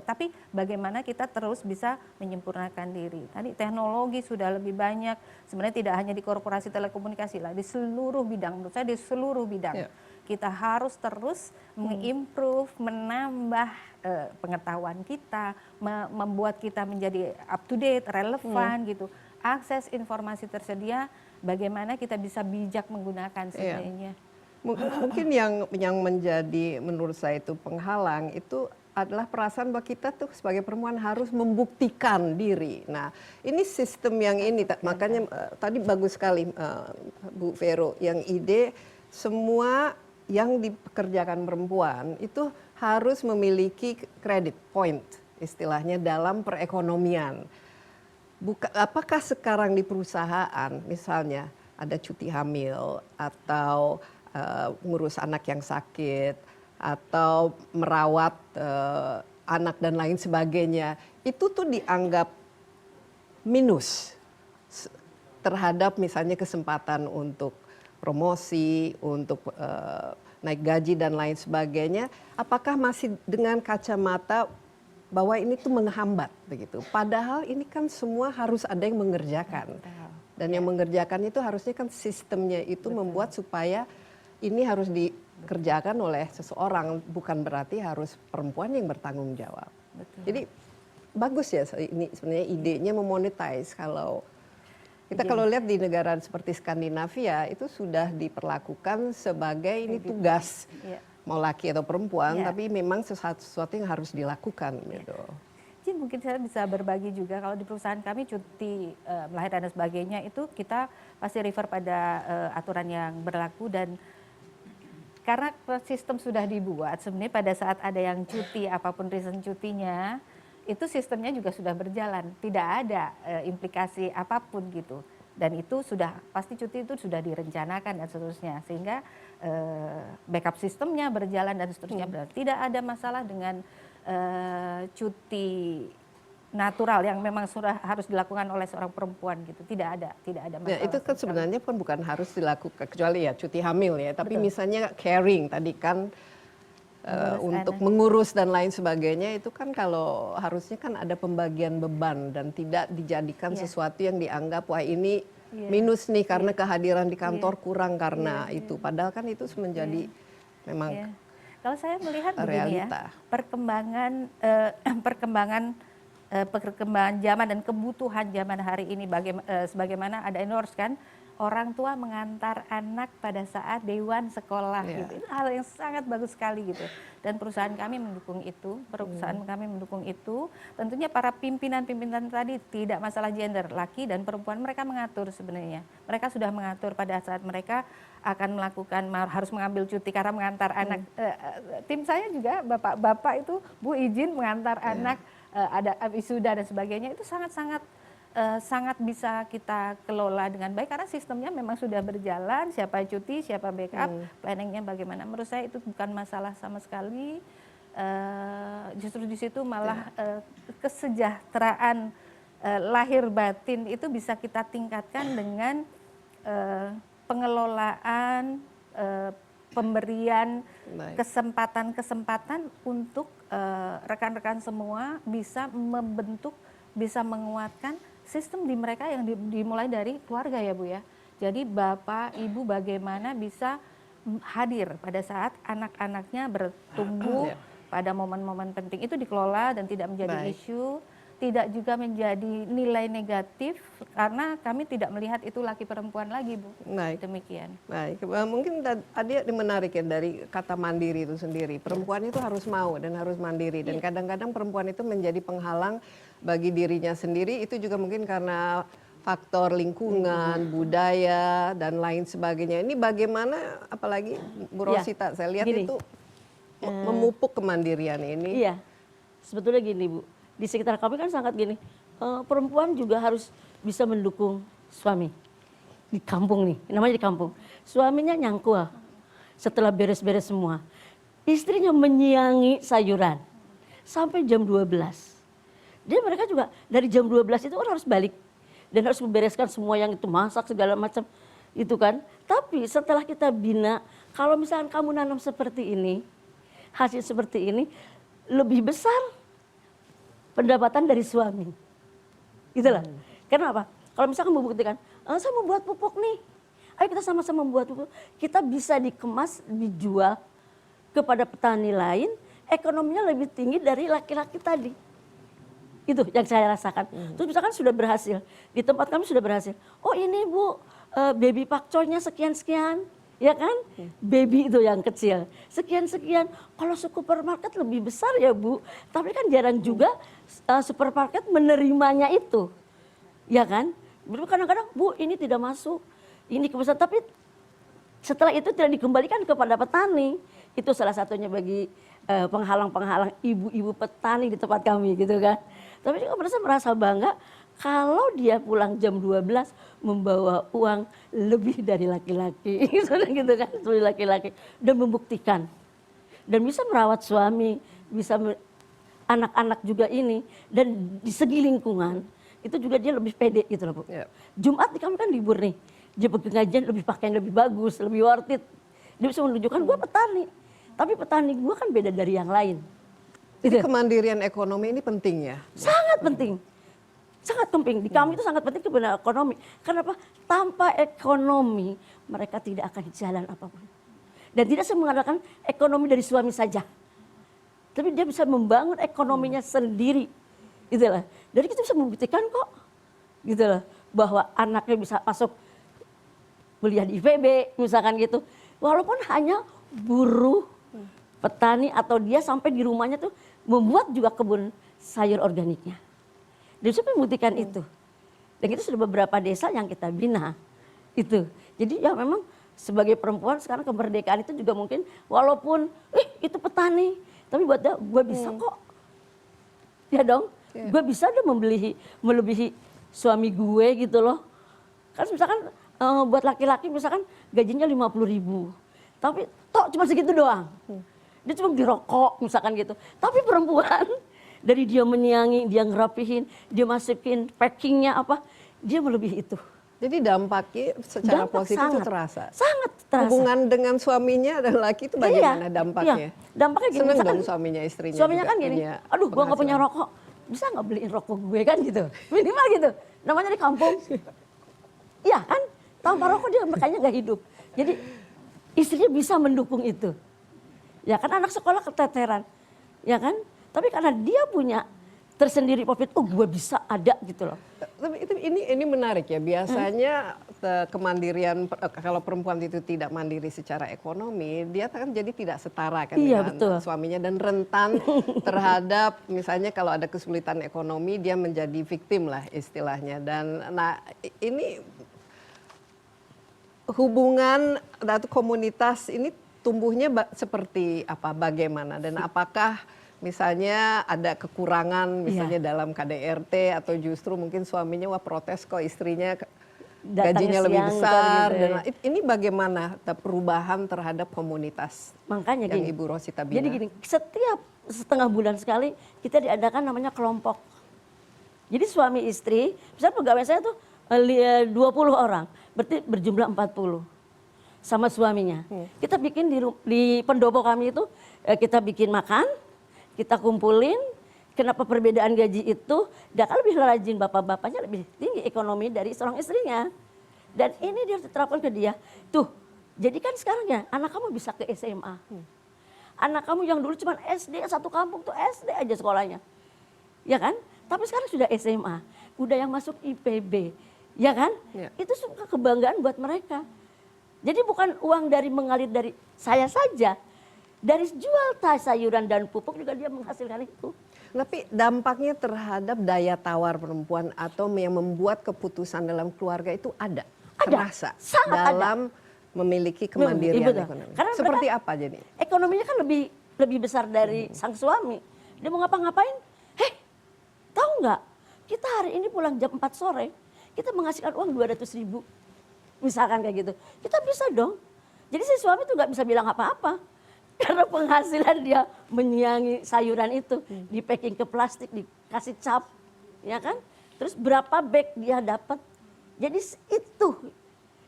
Tapi bagaimana kita terus bisa menyempurnakan diri. Tadi teknologi sudah lebih banyak. Sebenarnya tidak hanya di korporasi telekomunikasi lah, di seluruh bidang. Menurut saya di seluruh bidang. Kita harus terus mengimprove, menambah pengetahuan kita, membuat kita menjadi up to date, relevan gitu. Akses informasi tersedia, bagaimana kita bisa bijak menggunakan sebenarnya. Mungkin yang menjadi menurut saya itu penghalang itu adalah perasaan bahwa kita tuh sebagai perempuan harus membuktikan diri. Nah, ini sistem yang ini, makanya tadi bagus sekali Bu Vero, yang ide semua yang dipekerjakan perempuan itu harus memiliki credit point istilahnya dalam perekonomian. Apakah sekarang di perusahaan misalnya ada cuti hamil atau ngurus anak yang sakit atau merawat anak dan lain sebagainya, itu tuh dianggap minus terhadap misalnya kesempatan untuk promosi, untuk naik gaji dan lain sebagainya. Apakah masih dengan kacamata bahwa ini tuh menghambat begitu? Padahal ini kan semua harus ada yang mengerjakan. Dan yang mengerjakan itu harusnya kan sistemnya itu membuat supaya ini harus dikerjakan oleh seseorang, bukan berarti harus perempuan yang bertanggung jawab. Jadi bagus ya ini sebenarnya idenya memonetize. Kalau lihat di negara seperti Skandinavia itu sudah diperlakukan sebagai ini tugas mau laki atau perempuan, tapi memang sesuatu yang harus dilakukan gitu. Jadi mungkin saya bisa berbagi juga, kalau di perusahaan kami cuti melahirkan dan sebagainya itu kita pasti refer pada aturan yang berlaku, dan karena sistem sudah dibuat sebenarnya pada saat ada yang cuti apapun reason cutinya, itu sistemnya juga sudah berjalan, tidak ada implikasi apapun gitu. Dan itu sudah pasti cuti itu sudah direncanakan dan seterusnya, sehingga backup sistemnya berjalan dan seterusnya. Tidak ada masalah dengan cuti natural yang memang sudah harus dilakukan oleh seorang perempuan gitu. Tidak ada masalah. Ya, itu kan sebenarnya kan bukan harus dilakukan kecuali ya cuti hamil ya, tapi misalnya caring tadi kan untuk mengurus dan lain sebagainya, itu kan kalau harusnya kan ada pembagian beban dan tidak dijadikan sesuatu yang dianggap wah ini minus nih karena kehadiran di kantor kurang karena itu, padahal kan itu menjadi memang kalau saya melihat realita. Begini ya, perkembangan zaman dan kebutuhan zaman hari ini, sebagaimana ada endorse kan, orang tua mengantar anak pada saat day one sekolah gitu. Itu hal yang sangat bagus sekali gitu. Dan perusahaan kami mendukung itu, Tentunya para pimpinan-pimpinan tadi tidak masalah gender, laki dan perempuan, mereka mengatur sebenarnya. Mereka sudah mengatur pada saat mereka akan melakukan harus mengambil cuti karena mengantar anak. Tim saya juga bapak-bapak itu Bu izin mengantar anak, ada wisuda dan sebagainya, itu sangat bisa kita kelola dengan baik karena sistemnya memang sudah berjalan, siapa cuti, siapa backup, planningnya bagaimana. Menurut saya itu bukan masalah sama sekali, justru di situ malah kesejahteraan lahir batin itu bisa kita tingkatkan dengan pengelolaan, pemberian kesempatan untuk rekan-rekan semua bisa membentuk, bisa menguatkan sistem di mereka yang dimulai dari keluarga ya Bu ya. Jadi Bapak, Ibu bagaimana bisa hadir pada saat anak-anaknya bertumbuh pada momen-momen penting, itu dikelola dan tidak menjadi isu, tidak juga menjadi nilai negatif karena kami tidak melihat itu laki perempuan lagi Bu. Demikian. Baik, mungkin ada menarik ya dari kata mandiri itu sendiri. Perempuan itu harus mau dan harus mandiri, dan kadang-kadang perempuan itu menjadi penghalang bagi dirinya sendiri, itu juga mungkin karena faktor lingkungan, budaya dan lain sebagainya. Ini bagaimana, apalagi Bu Rosita, saya lihat itu memupuk kemandirian ini. Iya, sebetulnya gini Bu, di sekitar kami kan sangat gini, perempuan juga harus bisa mendukung suami. Di kampung nih, namanya di kampung. Suaminya nyangkul setelah beres-beres semua. Istrinya menyiangi sayuran sampai jam 12. Dia mereka juga dari jam 12 itu orang harus balik dan harus membereskan semua yang itu, masak segala macam itu kan. Tapi setelah kita bina kalau misalkan kamu nanam seperti ini, hasil seperti ini, lebih besar pendapatan dari suami. Gitu lah. Kenapa? Kalau misalkan membuktikan, saya mau buat pupuk nih, ayo kita sama-sama membuat pupuk, kita bisa dikemas, dijual kepada petani lain, ekonominya lebih tinggi dari laki-laki tadi. Itu yang saya rasakan. Terus misalkan sudah berhasil, di tempat kami sudah berhasil. Oh ini Bu, baby pakcoynya sekian-sekian, ya kan? Baby itu yang kecil, sekian-sekian. Kalau supermarket lebih besar ya Bu, tapi kan jarang juga supermarket menerimanya itu, ya kan? Kadang-kadang Bu ini tidak masuk, ini kebesaran, tapi setelah itu tidak dikembalikan kepada petani. Itu salah satunya bagi penghalang-penghalang ibu-ibu petani di tempat kami gitu kan. Tapi juga merasa bangga kalau dia pulang jam 12 membawa uang lebih dari laki-laki, gitu kan, dari laki-laki, dan membuktikan. Dan bisa merawat suami, bisa anak-anak juga ini, dan di segi lingkungan, itu juga dia lebih pede gitu loh Bu. Yeah. Jumat di kami kan libur nih, dia pengajian lebih pakaian lebih bagus, lebih worth it. Dia bisa menunjukkan gue petani, tapi petani gue kan beda dari yang lain. Jadi kemandirian ekonomi ini penting ya? Sangat penting. Sangat penting. Di kami itu sangat penting kebenaran ekonomi. Kenapa? Tanpa ekonomi mereka tidak akan jalan apapun. Dan tidak saya mengandalkan ekonomi dari suami saja. Tapi dia bisa membangun ekonominya sendiri. Gitu lah. Dari kita bisa membuktikan kok. Gitu lah. Bahwa anaknya bisa masuk kuliah di IPB misalkan gitu. Walaupun hanya buruh petani atau dia sampai di rumahnya tuh membuat juga kebun sayur organiknya. Dan saya membuktikan itu. Dan itu sudah beberapa desa yang kita bina. Itu. Jadi ya memang sebagai perempuan sekarang kemerdekaan itu juga mungkin walaupun itu petani. Tapi buat dia gue bisa kok. Ya dong. Gue bisa dong melebihi suami gue gitu loh. Kan misalkan buat laki-laki misalkan gajinya 50.000. Tapi tok cuma segitu doang. Dia cuma dirokok misalkan gitu. Tapi perempuan dari dia menyiangi, dia ngerapihin, dia masukin packingnya apa, dia melebihi itu. Jadi dampaknya secara positif itu terasa. Sangat terasa. Hubungan dengan suaminya dan laki itu bagaimana dampaknya? Iya. Dampaknya gini. Seneng Misalkan, dong suaminya istrinya. Suaminya kan gini, aduh gua nggak punya rokok, bisa nggak beliin rokok gue kan gitu, minimal gitu. Namanya di kampung, iya kan, tanpa rokok dia makanya nggak hidup. Jadi istrinya bisa mendukung itu. Ya kan anak sekolah keteteran, ya kan? Tapi karena dia punya tersendiri profit, oh gue bisa ada gitu loh. Tapi ini menarik ya. Biasanya kemandirian kalau perempuan itu tidak mandiri secara ekonomi, dia kan jadi tidak setara kan dengan suaminya dan rentan terhadap misalnya kalau ada kesulitan ekonomi dia menjadi victim lah istilahnya. Dan nah ini hubungan atau komunitas ini tumbuhnya seperti apa, bagaimana, dan apakah misalnya ada kekurangan misalnya dalam KDRT atau justru mungkin suaminya wah protes kok istrinya gajinya lebih besar gitu, dan ini bagaimana perubahan terhadap komunitas. Makanya yang gini, Ibu Rosita bina. Jadi gini, setiap setengah bulan sekali kita diadakan namanya kelompok. Jadi suami istri, misalnya pegawai saya tuh 20 orang, berarti berjumlah 40. Sama suaminya. Kita bikin di pendopo kami itu, kita bikin makan, kita kumpulin, kenapa perbedaan gaji itu, dia kan lebih rajin, bapak-bapaknya lebih tinggi ekonomi dari seorang istrinya. Dan ini dia diterapkan ke dia, tuh, jadi kan sekarang ya anak kamu bisa ke SMA. Anak kamu yang dulu cuma SD, satu kampung tuh SD aja sekolahnya. Ya kan? Tapi sekarang sudah SMA, udah yang masuk IPB, ya kan? Ya. Itu suka kebanggaan buat mereka. Jadi bukan uang dari mengalir dari saya saja, dari jual sayuran dan pupuk juga dia menghasilkan itu. Tapi dampaknya terhadap daya tawar perempuan atau yang membuat keputusan dalam keluarga itu ada. Terasa dalam memiliki kemandirian ekonomi. Karena seperti apa jadi? Ekonominya kan lebih besar dari sang suami. Dia mau ngapa-ngapain? Tahu nggak? Kita hari ini pulang jam 4 sore, kita menghasilkan uang 200.000. Misalkan kayak gitu, kita bisa dong. Jadi si suami tuh nggak bisa bilang apa-apa. Karena penghasilan dia menyiangi sayuran itu, di packing ke plastik, dikasih cap, ya kan? Terus berapa bag dia dapat. Jadi itu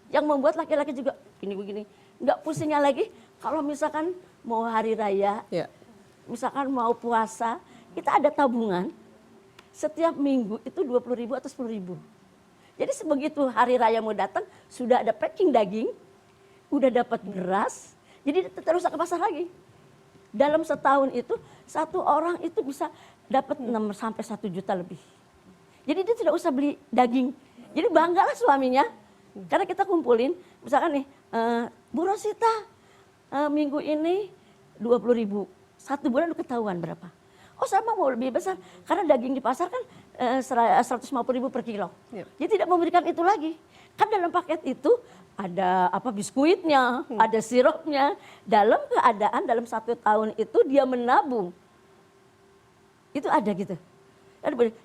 yang membuat laki-laki juga, gini begini, nggak pusingnya lagi kalau misalkan mau hari raya, Ya. misalkan mau puasa, kita ada tabungan setiap minggu itu 20.000 atau 10.000. Jadi sebegitu hari raya mau datang, sudah ada packing daging, udah dapat beras, jadi terus ke pasar lagi. Dalam setahun itu, satu orang itu bisa dapat 6 sampai 1 juta lebih. Jadi dia tidak usah beli daging. Jadi banggalah suaminya, karena kita kumpulin, misalkan nih, Bu Rosita, minggu ini 20.000, 1 bulan udah ketahuan berapa. Oh sama mau lebih besar, karena daging di pasar kan 150.000 per kilo. Ya. Jadi tidak memberikan itu lagi. Kan dalam paket itu ada apa biskuitnya, ada sirupnya. Dalam keadaan dalam 1 tahun itu dia menabung. Itu ada gitu.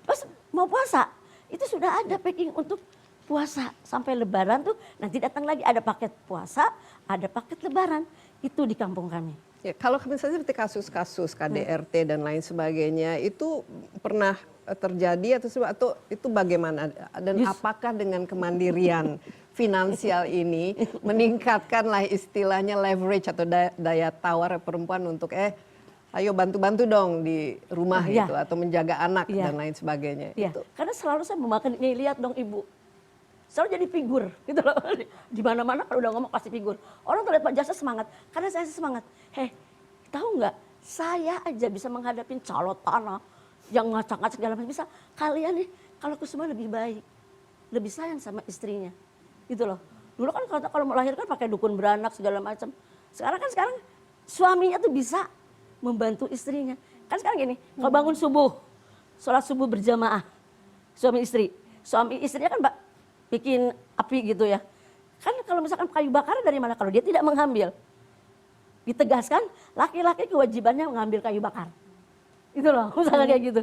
Pas mau puasa, itu sudah ada packing untuk puasa. Sampai lebaran tuh nanti datang lagi ada paket puasa, ada paket lebaran. Itu di kampung kami. Ya, kalau misalnya seperti kasus-kasus KDRT dan lain sebagainya itu pernah terjadi atau itu bagaimana dan apakah dengan kemandirian finansial ini meningkatkanlah istilahnya leverage atau daya tawar perempuan untuk ayo bantu-bantu dong di rumah gitu atau menjaga anak dan lain sebagainya. Iya, Itu. karena selalu saya memakan nih lihat dong ibu. Selalu jadi figur gitu loh. Di mana-mana kalau udah ngomong pasti figur. Orang tuh lihat Pak Jasa semangat, karena saya semangat. Tahu nggak? Saya aja bisa menghadapin calon tanah yang ngacak-ngacak segala macam bisa. Kalian nih kalau Kusuma lebih baik, lebih sayang sama istrinya. Gitu loh. Dulu kan kalau melahirkan pakai dukun beranak segala macam. Sekarang suaminya tuh bisa membantu istrinya. Kan sekarang gini, kalau bangun subuh, sholat subuh berjamaah, suami istri. Suami istrinya kan bikin api gitu ya. Kan kalau misalkan kayu bakar dari mana? Kalau dia tidak mengambil. Ditegaskan, laki-laki kewajibannya mengambil kayu bakar. Itu loh, misalnya kayak gitu.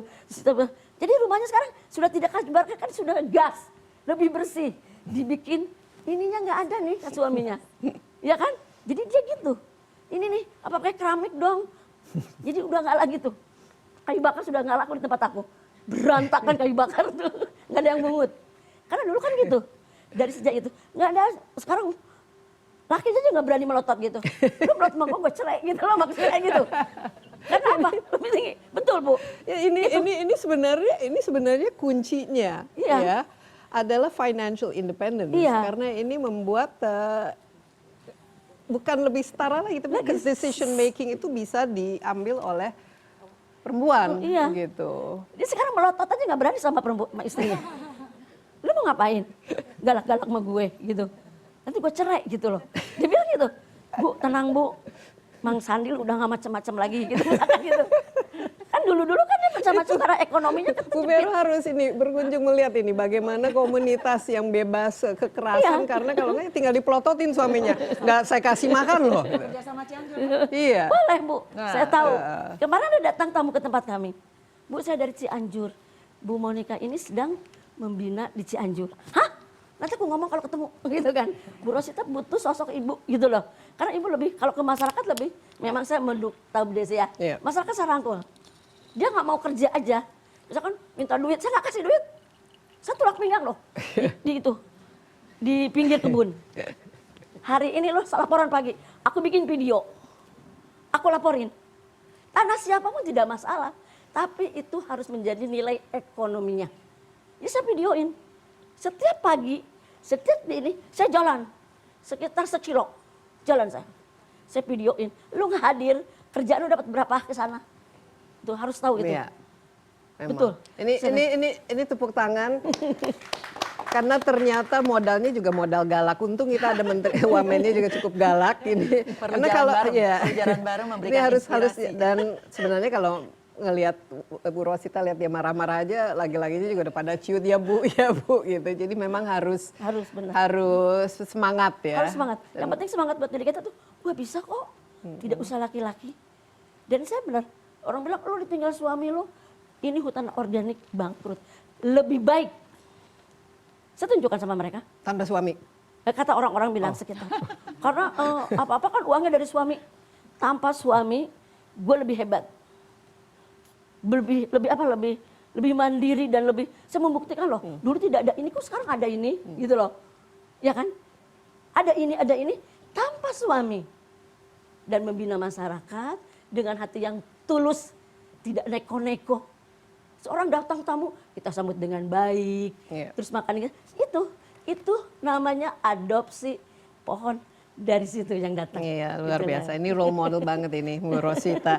Jadi rumahnya sekarang sudah tidak kayu bakar, kan sudah gas. Lebih bersih. Dibikin, ininya nggak ada nih kan suaminya. Ya kan? Jadi dia gitu. Ini nih, apa pakai keramik dong. Jadi udah nggak lagi tuh. Kayu bakar sudah nggak laku di tempat aku. Berantakan kayu bakar tuh. Nggak ada yang mungut. Karena dulu kan gitu, dari sejak itu nggak ada. Sekarang laki aja nggak berani melotot gitu. Lu melot sama gue cerai gitu loh maksudnya gitu. Karena apa? Lebih tinggi, betul Bu. Ya, ini sebenarnya kuncinya ya adalah financial independence karena ini membuat bukan lebih setara lagi, tapi decision making itu bisa diambil oleh perempuan gitu. Dia sekarang melotot aja nggak berani sama perempuan, sama istrinya. Lu mau ngapain? Galak-galak sama gue gitu. Nanti gue cerai gitu loh. Dia bilang gitu, Bu tenang Bu, Mang Sandi udah gak macam-macam lagi gitu. Gitu. Kan dulu-dulu kan dia macam-macam karena ekonominya kan Bu Vero harus berkunjung melihat ini bagaimana komunitas yang bebas kekerasan karena kalau nggak tinggal dipelototin suaminya. Nggak saya kasih makan loh. Kerja sama Cianjur. Iya. boleh Bu, saya tahu. Kemarin ada datang tamu ke tempat kami. Bu saya dari Cianjur, Bu Monica ini sedang membina di Cianjur. Hah? Nanti aku ngomong kalau ketemu gitu kan. Bu Rosita butuh sosok ibu gitu loh. Karena ibu lebih, kalau ke masyarakat lebih, memang saya tahu Bu Desi ya. Iya. Masyarakat saya rangkul. Dia nggak mau kerja aja. Misalkan minta duit, saya nggak kasih duit. Saya tulak pinggang loh. Di pinggir kebun. Hari ini loh laporan pagi. Aku bikin video. Aku laporin. Tanah siapapun tidak masalah. Tapi itu harus menjadi nilai ekonominya. Jadi saya videoin. Setiap pagi, setiap ini, saya jalan. Sekitar 1 kilo. Jalan saya. Saya videoin. Lu nggak hadir, kerjaan lu dapat berapa ke sana? Itu harus tahu itu. Iya. Memang. Betul. Ini tepuk tangan. Karena ternyata modalnya juga modal galak. Untung kita ada menteri wamennya juga cukup galak ini. Karena kalau perjalanan baru memberikan ini harus inspirasi. dan sebenarnya kalau ngelihat Bu Rosita lihat dia marah-marah aja, lagi-laginya juga udah pada ciut ya Bu gitu. Jadi memang harus benar. harus semangat ya. Harus semangat. Yang penting semangat buat diri kita tuh, wah bisa kok. Tidak usah laki-laki. Dan saya benar, orang bilang lu ditinggal suami lu, ini hutan organik bangkrut. Lebih baik. Saya tunjukkan sama mereka. Tanpa suami. Kata orang-orang bilang sekitar. Karena apa-apa kan uangnya dari suami. Tanpa suami, gue lebih hebat. Lebih mandiri dan lebih, saya membuktikan loh. Dulu tidak ada ini, kok sekarang ada ini, gitu loh. Ya kan? Ada ini, tanpa suami dan membina masyarakat dengan hati yang tulus, tidak neko-neko. Seorang datang tamu, kita sambut dengan baik, terus makan itu namanya adopsi pohon dari situ yang datang. Iya, luar biasa. Ini role model banget ini, Bu Rosita.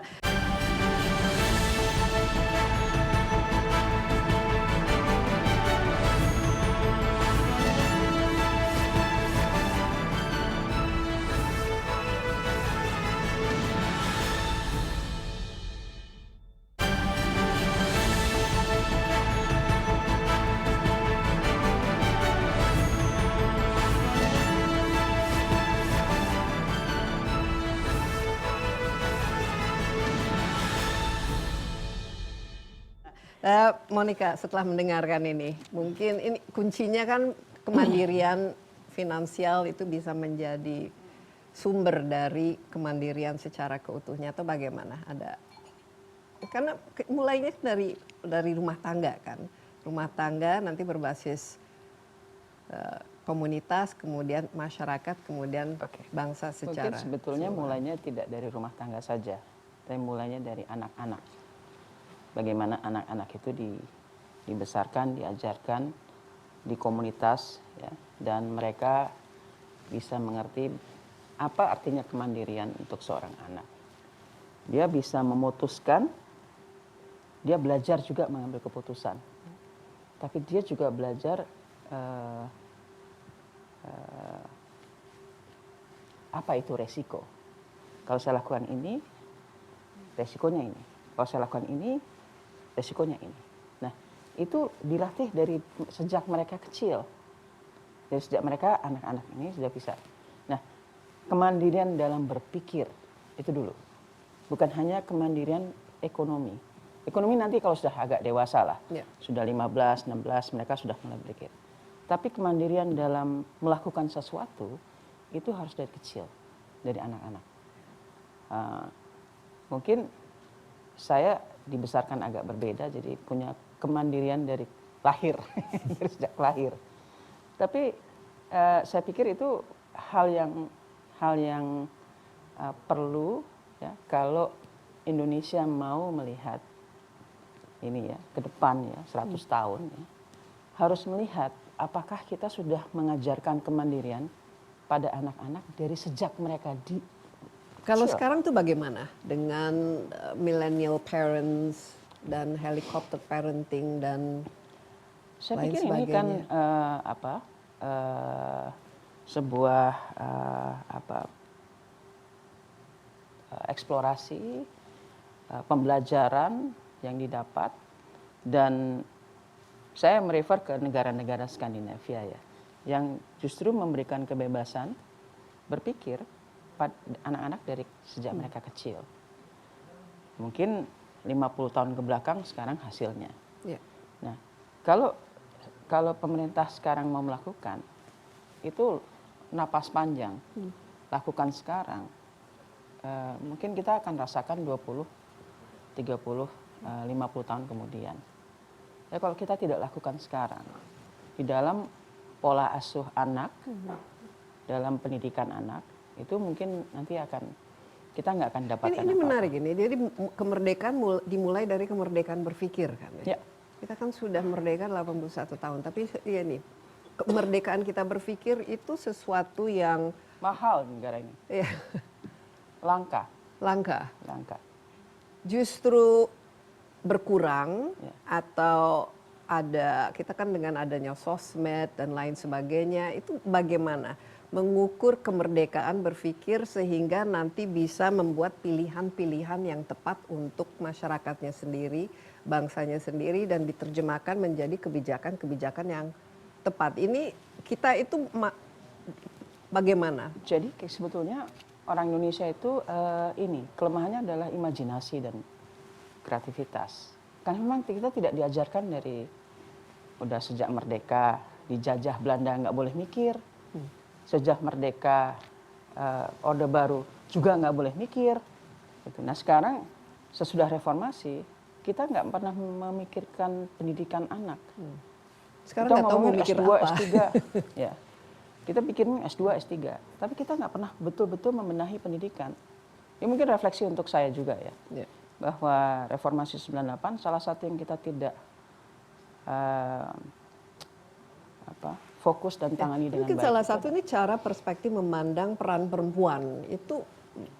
Monica, setelah mendengarkan ini, mungkin ini kuncinya kan kemandirian finansial itu bisa menjadi sumber dari kemandirian secara keutuhnya atau bagaimana? Karena mulainya dari rumah tangga kan, rumah tangga nanti berbasis komunitas, kemudian masyarakat, kemudian bangsa secara. Mungkin sebetulnya mulainya tidak dari rumah tangga saja, tapi mulainya dari anak-anak. Bagaimana anak-anak itu dibesarkan, diajarkan di komunitas, ya, dan mereka bisa mengerti apa artinya kemandirian untuk seorang anak. Dia bisa memutuskan, dia belajar juga mengambil keputusan, tapi dia juga belajar apa itu resiko. Kalau saya lakukan ini, resikonya ini. Kalau saya lakukan ini, resikonya ini. Nah, itu dilatih dari sejak mereka kecil. Dari sejak mereka anak-anak ini sudah bisa. Nah, kemandirian dalam berpikir itu dulu. Bukan hanya kemandirian ekonomi. Ekonomi nanti kalau sudah agak dewasa lah. Sudah 15, 16 mereka sudah mulai berpikir. Tapi kemandirian dalam melakukan sesuatu itu harus dari kecil, dari anak-anak. Mungkin saya dibesarkan agak berbeda, jadi punya kemandirian dari lahir, dari sejak lahir. Tapi saya pikir itu hal yang perlu, ya, kalau Indonesia mau melihat ini ya ke depan ya 100 tahun ya, harus melihat apakah kita sudah mengajarkan kemandirian pada anak-anak dari sejak mereka Kalau kecil. sekarang tuh bagaimana dengan millennial parents dan helicopter parenting dan Saya lain pikir sebagainya? ini kan sebuah eksplorasi, pembelajaran yang didapat, dan saya merefer ke negara-negara Skandinavia ya, yang justru memberikan kebebasan berpikir pada anak-anak dari sejak mereka kecil. Mungkin 50 tahun ke belakang sekarang hasilnya. Nah, kalau pemerintah sekarang mau melakukan, itu napas panjang. Lakukan sekarang. Mungkin kita akan rasakan 20, 30, 50 tahun kemudian. Ya, kalau kita tidak lakukan sekarang, di dalam pola asuh anak, dalam pendidikan anak, itu mungkin nanti kita nggak akan dapatkan ini apa-apa. menarik ini. Jadi kemerdekaan dimulai dari kemerdekaan berpikir kan. Ya. Kita kan sudah merdeka 81 tahun, tapi ya nih, kemerdekaan kita berpikir itu sesuatu yang Mahal negara ini. ya, Langka. justru berkurang Ya. atau kita kan dengan adanya sosmed dan lain sebagainya, itu bagaimana mengukur kemerdekaan berpikir sehingga nanti bisa membuat pilihan-pilihan yang tepat untuk masyarakatnya sendiri, bangsanya sendiri, dan diterjemahkan menjadi kebijakan-kebijakan yang tepat. Ini kita itu bagaimana? Jadi sebetulnya orang Indonesia itu kelemahannya adalah imajinasi dan kreativitas. Karena memang kita tidak diajarkan udah sejak merdeka, dijajah Belanda nggak boleh mikir. Sejak merdeka, Orde Baru juga nggak boleh mikir. Nah sekarang sesudah reformasi, kita nggak pernah memikirkan pendidikan anak. Sekarang nggak tahu mau mikir S2, apa. S3. Ya. Kita bikin S2, S3, tapi kita nggak pernah betul-betul membenahi pendidikan. Ya mungkin refleksi untuk saya juga ya, bahwa reformasi 98 salah satu yang kita tidak fokus dan tangani dengan Mungkin baik. salah satu ini cara perspektif memandang peran perempuan itu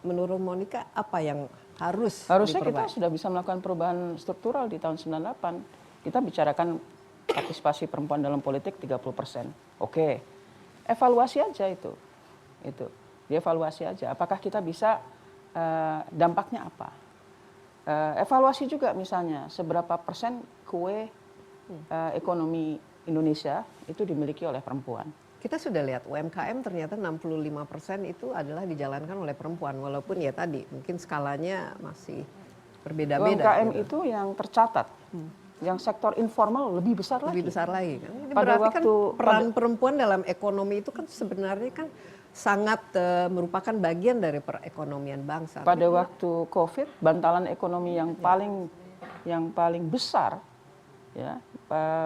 menurut Monica apa yang Harusnya kita diperbaiki? sudah bisa melakukan perubahan struktural di tahun 98. Kita bicarakan partisipasi perempuan dalam politik 30%. Oke. Evaluasi aja itu. Dievaluasi aja. Apakah kita bisa dampaknya apa? Evaluasi juga misalnya seberapa persen kue ekonomi Indonesia itu dimiliki oleh perempuan. Kita sudah lihat UMKM ternyata 65% itu adalah dijalankan oleh perempuan walaupun ya tadi mungkin skalanya masih berbeda-beda. UMKM gitu. itu yang tercatat. Yang sektor informal lebih besar lagi. Lebih besar lagi kan. Ini Pada berarti waktu kan peran perempuan dalam ekonomi itu kan sebenarnya kan sangat merupakan bagian dari perekonomian bangsa. pada waktu COVID, bantalan ekonomi yang paling besar, ya,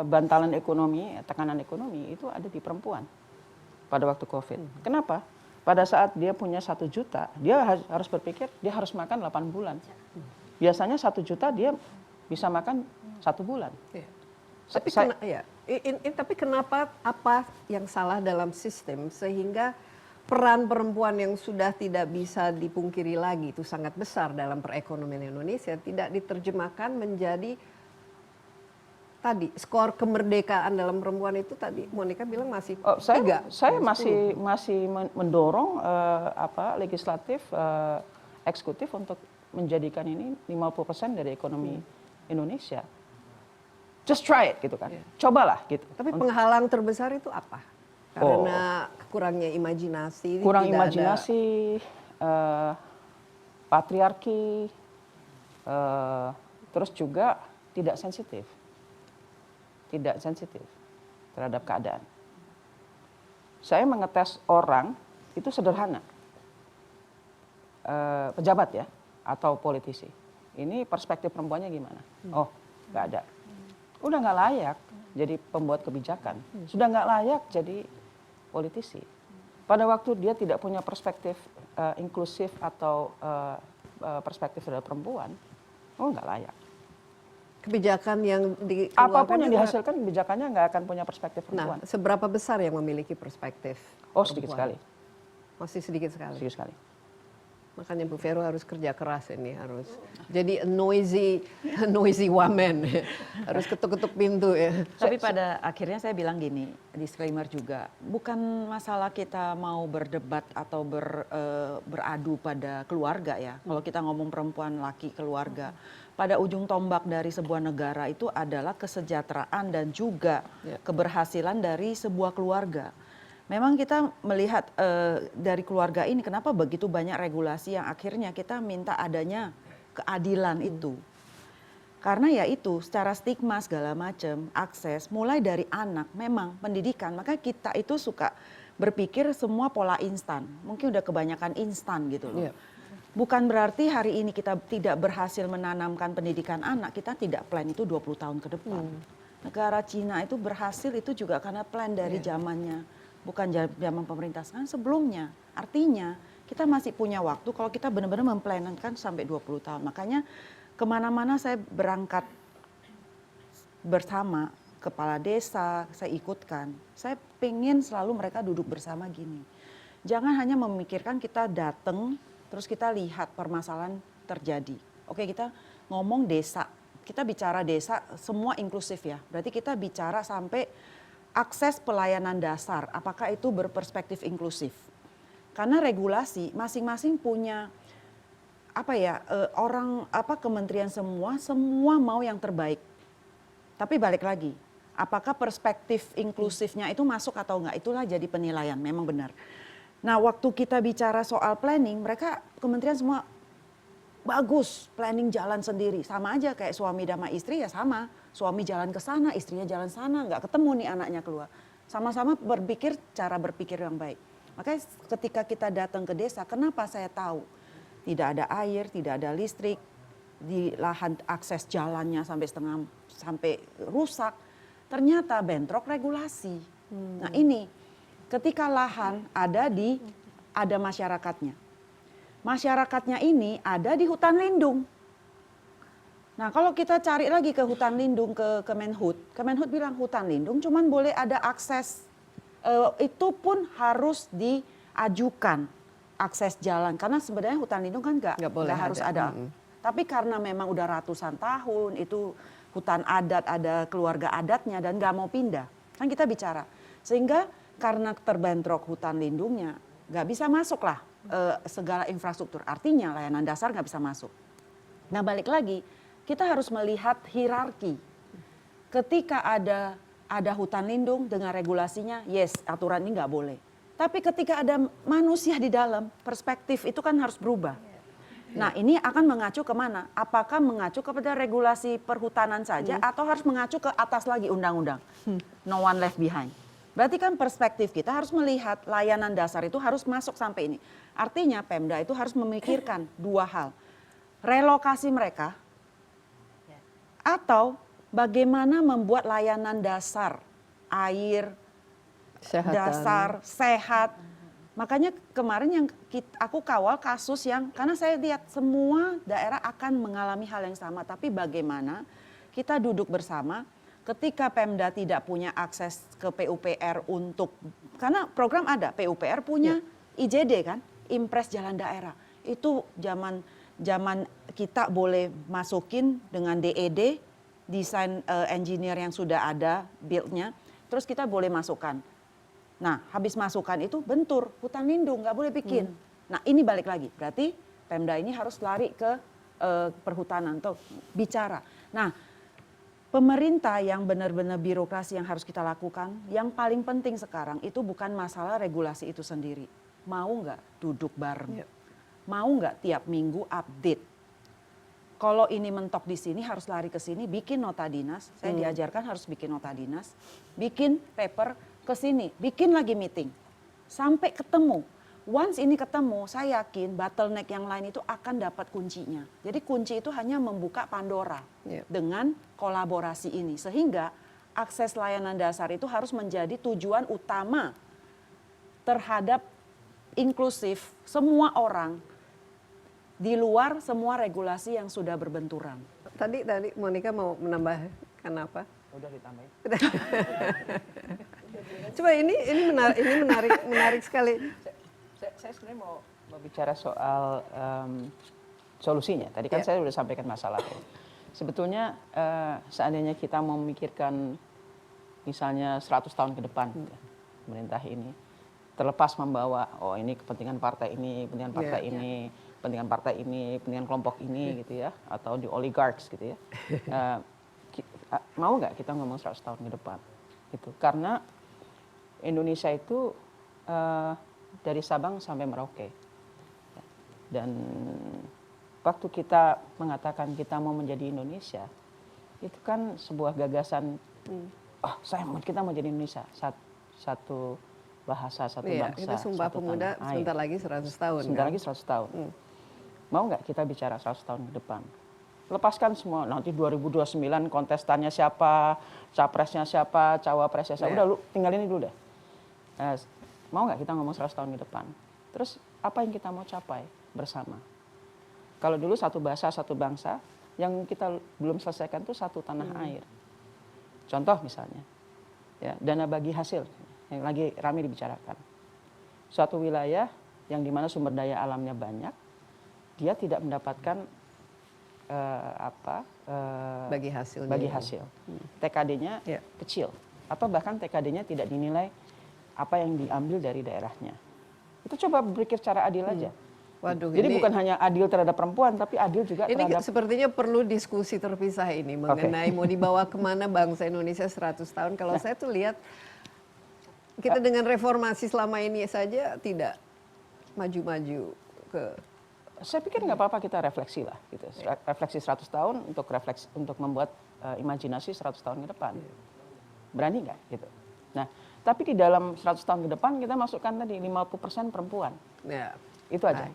bantalan ekonomi, tekanan ekonomi itu ada di perempuan pada waktu COVID. Kenapa? Pada saat dia punya 1 juta, dia harus berpikir dia harus makan 8 bulan. Biasanya 1 juta dia bisa makan 1 bulan. Tapi, tapi kenapa apa yang salah dalam sistem sehingga peran perempuan yang sudah tidak bisa dipungkiri lagi itu sangat besar dalam perekonomian Indonesia tidak diterjemahkan menjadi tadi skor kemerdekaan dalam perempuan itu tadi Monica bilang masih saya masih mendorong legislatif eksekutif untuk menjadikan ini 50% dari ekonomi Indonesia. Just try it gitu kan. Cobalah gitu. Tapi penghalang terbesar itu apa? Karena kurangnya imajinasi. Kurang imajinasi, patriarki, terus juga tidak sensitif terhadap keadaan. Saya mengetes orang itu sederhana, pejabat ya atau politisi. Ini perspektif perempuannya gimana? Oh, nggak ada. Udah nggak layak jadi pembuat kebijakan. Sudah nggak layak jadi politisi. Pada waktu dia tidak punya perspektif inklusif atau perspektif terhadap perempuan, oh nggak layak. Kebijakan yang Apapun yang dihasilkan kebijakannya nggak akan punya perspektif perempuan. Nah, seberapa besar yang memiliki perspektif? Oh sedikit sekali. Masih sedikit sekali. Sedikit sekali. Makanya Bu Vero harus kerja keras ini, harus jadi a noisy woman, harus ketuk-ketuk pintu ya. Tapi pada akhirnya saya bilang gini, disclaimer juga, bukan masalah kita mau berdebat atau beradu pada keluarga ya. Kalau kita ngomong perempuan, laki, keluarga, pada ujung tombak dari sebuah negara itu adalah kesejahteraan dan juga keberhasilan dari sebuah keluarga. Memang kita melihat dari keluarga ini kenapa begitu banyak regulasi yang akhirnya kita minta adanya keadilan itu. Karena ya itu secara stigma segala macam, akses mulai dari anak memang pendidikan, maka kita itu suka berpikir semua pola instan. Mungkin udah kebanyakan instan gitu loh. Bukan berarti hari ini kita tidak berhasil menanamkan pendidikan anak, kita tidak plan itu 20 tahun ke depan. Negara Cina itu berhasil itu juga karena plan dari zamannya. Bukan zaman pemerintah sekarang, sebelumnya. Artinya kita masih punya waktu kalau kita benar-benar memplankan sampai 20 tahun. Makanya kemana-mana saya berangkat bersama kepala desa, saya ikutkan. Saya pengen selalu mereka duduk bersama gini. Jangan hanya memikirkan kita datang, terus kita lihat permasalahan terjadi. Oke, kita ngomong desa, kita bicara desa semua inklusif ya. Berarti kita bicara sampai akses pelayanan dasar, apakah itu berperspektif inklusif? Karena regulasi masing-masing punya kementerian semua mau yang terbaik. Tapi balik lagi, apakah perspektif inklusifnya itu masuk atau enggak? Itulah jadi penilaian, memang benar. Nah, waktu kita bicara soal planning, mereka kementerian semua bagus, planning jalan sendiri. Sama aja kayak suami sama istri ya sama. Suami jalan ke sana, istrinya jalan sana, nggak ketemu nih anaknya keluar. Sama-sama berpikir cara berpikir yang baik. Makanya ketika kita datang ke desa, kenapa saya tahu tidak ada air, tidak ada listrik, di lahan akses jalannya sampai rusak, ternyata bentrok regulasi. Nah ini ketika lahan ada masyarakatnya. Masyarakatnya ini ada di hutan lindung. Nah, kalau kita cari lagi ke hutan lindung, ke Kemenhut bilang hutan lindung cuman boleh ada akses, itu pun harus diajukan akses jalan. Karena sebenarnya hutan lindung kan nggak harus ada. Tapi karena memang udah ratusan tahun, itu hutan adat, ada keluarga adatnya dan nggak mau pindah. Kan kita bicara. Sehingga karena terbentrok hutan lindungnya, nggak bisa masuk lah segala infrastruktur. Artinya layanan dasar nggak bisa masuk. Nah, balik lagi, kita harus melihat hierarki. Ketika ada hutan lindung dengan regulasinya, yes, aturan ini nggak boleh. Tapi ketika ada manusia di dalam, perspektif itu kan harus berubah. Nah, ini akan mengacu kemana? Apakah mengacu kepada regulasi perhutanan saja atau harus mengacu ke atas lagi undang-undang? No one left behind. Berarti kan perspektif kita harus melihat layanan dasar itu harus masuk sampai ini. Artinya Pemda itu harus memikirkan dua hal. Relokasi mereka atau bagaimana membuat layanan dasar, air, dasar, sehat. Makanya kemarin yang aku kawal kasus yang, karena saya lihat semua daerah akan mengalami hal yang sama. Tapi bagaimana kita duduk bersama ketika Pemda tidak punya akses ke PUPR untuk, karena program ada, PUPR punya IJD kan, Impres Jalan Daerah. Itu zaman kita boleh masukin dengan DED, desain engineer yang sudah ada build-nya, terus kita boleh masukkan. Nah, habis masukkan itu bentur, hutan lindung, nggak boleh bikin. Nah, ini balik lagi, berarti Pemda ini harus lari ke perhutanan atau bicara. Nah, pemerintah yang benar-benar birokrasi yang harus kita lakukan, yang paling penting sekarang itu bukan masalah regulasi itu sendiri. Mau nggak duduk bareng? Mau nggak tiap minggu update? Kalau ini mentok di sini harus lari ke sini, bikin nota dinas. Saya diajarkan harus bikin nota dinas, bikin paper ke sini, bikin lagi meeting. Sampai ketemu. Once ini ketemu, saya yakin bottleneck yang lain itu akan dapat kuncinya. Jadi kunci itu hanya membuka Pandora dengan kolaborasi ini. Sehingga akses layanan dasar itu harus menjadi tujuan utama terhadap inklusif semua orang. Di luar semua regulasi yang sudah berbenturan. Tadi Monica mau menambahkan apa? Udah ditambahin. Coba ini menarik sekali. Saya sebenarnya mau bicara soal solusinya. Tadi kan saya sudah sampaikan masalahnya. Sebetulnya seandainya kita mau memikirkan misalnya 100 tahun ke depan pemerintah ini, terlepas membawa ini kepentingan partai ini, kepentingan partai ini, kepentingan partai ini, kepentingan kelompok ini gitu ya, atau di oligarchs gitu ya. Mau nggak kita ngomong 100 tahun ke depan? Gitu. Karena Indonesia itu dari Sabang sampai Merauke. Dan waktu kita mengatakan kita mau menjadi Indonesia, itu kan sebuah gagasan, kita mau jadi Indonesia, satu bahasa, satu bangsa, kita Sumpah Pemuda sebentar lagi 100 tahun. Sebentar lagi 100 tahun. Mau nggak kita bicara 100 tahun ke depan? Lepaskan semua, nanti 2029 kontestannya siapa, capresnya siapa, cawapresnya siapa, udah lu tinggalin ini dulu deh. Mau nggak kita ngomong 100 tahun ke depan? Terus apa yang kita mau capai bersama? Kalau dulu satu bahasa, satu bangsa, yang kita belum selesaikan itu satu tanah air. Contoh misalnya, ya, dana bagi hasil yang lagi ramai dibicarakan. Suatu wilayah yang dimana sumber daya alamnya banyak, dia tidak mendapatkan bagi hasil. TKD-nya kecil, atau bahkan TKD-nya tidak dinilai apa yang diambil dari daerahnya. Itu coba berpikir secara adil aja. Waduh, jadi bukan hanya adil terhadap perempuan, tapi adil juga ini terhadap... sepertinya perlu diskusi terpisah ini mengenai mau dibawa kemana bangsa Indonesia 100 tahun. Kalau saya tuh lihat kita dengan reformasi selama ini saja tidak maju-maju ke... Saya pikir nggak apa-apa kita refleksi lah, gitu. Refleksi 100 tahun untuk membuat imajinasi 100 tahun ke depan. Berani nggak? Gitu. Nah, tapi di dalam 100 tahun ke depan kita masukkan tadi 50% perempuan. Ya. Itu aja.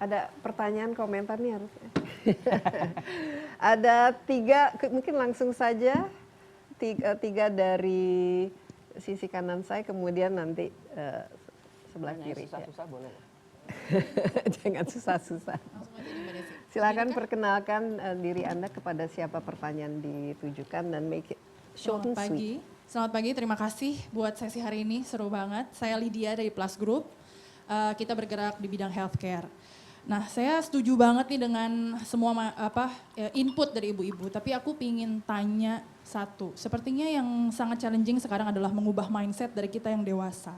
Ada pertanyaan, komentar nih harusnya. Ada 3, mungkin langsung saja. 3 dari sisi kanan saya, kemudian nanti sebelah kiri. Susah-susah boleh. Jangan susah-susah. Silakan perkenalkan diri Anda, kepada siapa pertanyaan ditujukan, dan make it short and sweet. Selamat pagi, terima kasih buat sesi hari ini, seru banget. Saya Lydia dari Plus Group, kita bergerak di bidang healthcare. Nah, saya setuju banget nih dengan semua input dari ibu-ibu, tapi aku pingin tanya satu. Sepertinya yang sangat challenging sekarang adalah mengubah mindset dari kita yang dewasa.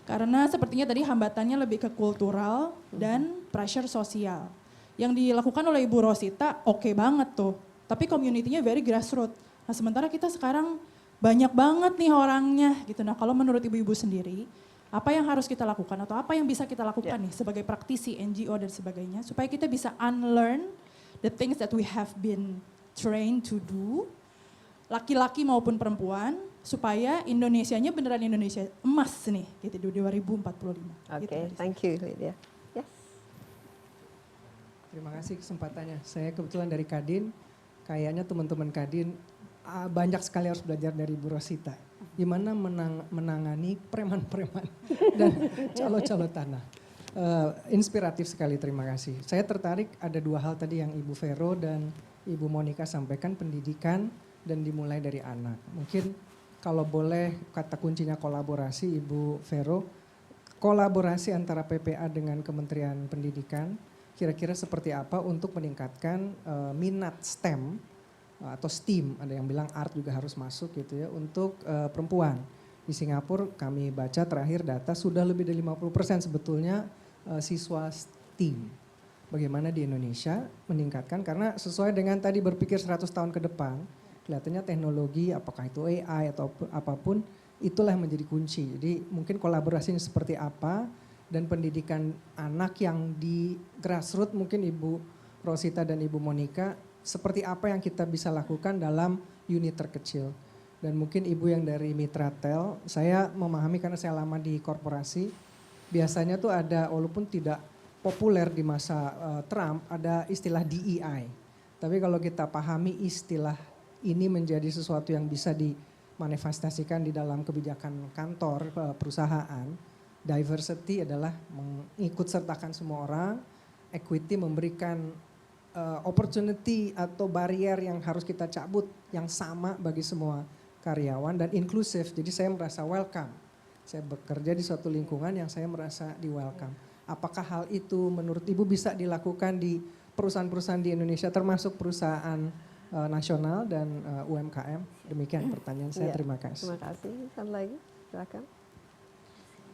Karena sepertinya tadi hambatannya lebih ke kultural dan pressure sosial. Yang dilakukan oleh Ibu Rosita oke banget tuh, tapi community-nya very grassroots. Nah, sementara kita sekarang banyak banget nih orangnya gitu. Nah, kalau menurut ibu-ibu sendiri, apa yang harus kita lakukan atau apa yang bisa kita lakukan nih sebagai praktisi NGO dan sebagainya supaya kita bisa unlearn the things that we have been trained to do, laki-laki maupun perempuan, supaya Indonesianya beneran Indonesia emas nih gitu di 2045. Oke, thank you Lydia. Yes. Terima kasih kesempatannya. Saya kebetulan dari Kadin, kayaknya teman-teman Kadin banyak sekali harus belajar dari Bu Rosita. Gimana menangani preman-preman dan calo-calo tanah. Inspiratif sekali, terima kasih. Saya tertarik ada 2 hal tadi yang Ibu Vero dan Ibu Monica sampaikan, pendidikan dan dimulai dari anak. Mungkin kalau boleh kata kuncinya kolaborasi, Ibu Vero, kolaborasi antara PPA dengan Kementerian Pendidikan, kira-kira seperti apa untuk meningkatkan minat STEM atau STEAM, ada yang bilang art juga harus masuk gitu ya, untuk perempuan. Di Singapura kami baca terakhir data sudah lebih dari 50% sebetulnya siswa STEAM. Bagaimana di Indonesia meningkatkan, karena sesuai dengan tadi berpikir 100 tahun ke depan, kelihatannya teknologi apakah itu AI atau apapun, itulah yang menjadi kunci. Jadi mungkin kolaborasinya seperti apa, dan pendidikan anak yang di grassroots, mungkin Ibu Rosita dan Ibu Monica, seperti apa yang kita bisa lakukan dalam unit terkecil. Dan mungkin Ibu yang dari Mitra Tel, saya memahami karena saya lama di korporasi, biasanya tuh ada, walaupun tidak populer di masa Trump, ada istilah DEI. Tapi kalau kita pahami istilah ini menjadi sesuatu yang bisa dimanifestasikan di dalam kebijakan kantor, perusahaan. Diversity adalah mengikut sertakan semua orang, equity memberikan opportunity atau barrier yang harus kita cabut yang sama bagi semua karyawan, dan inklusif. Jadi saya merasa welcome. Saya bekerja di suatu lingkungan yang saya merasa di welcome. Apakah hal itu menurut Ibu bisa dilakukan di perusahaan-perusahaan di Indonesia termasuk perusahaan nasional dan UMKM? Demikian pertanyaan saya. Terima kasih. Terima kasih. Satu lagi, silakan.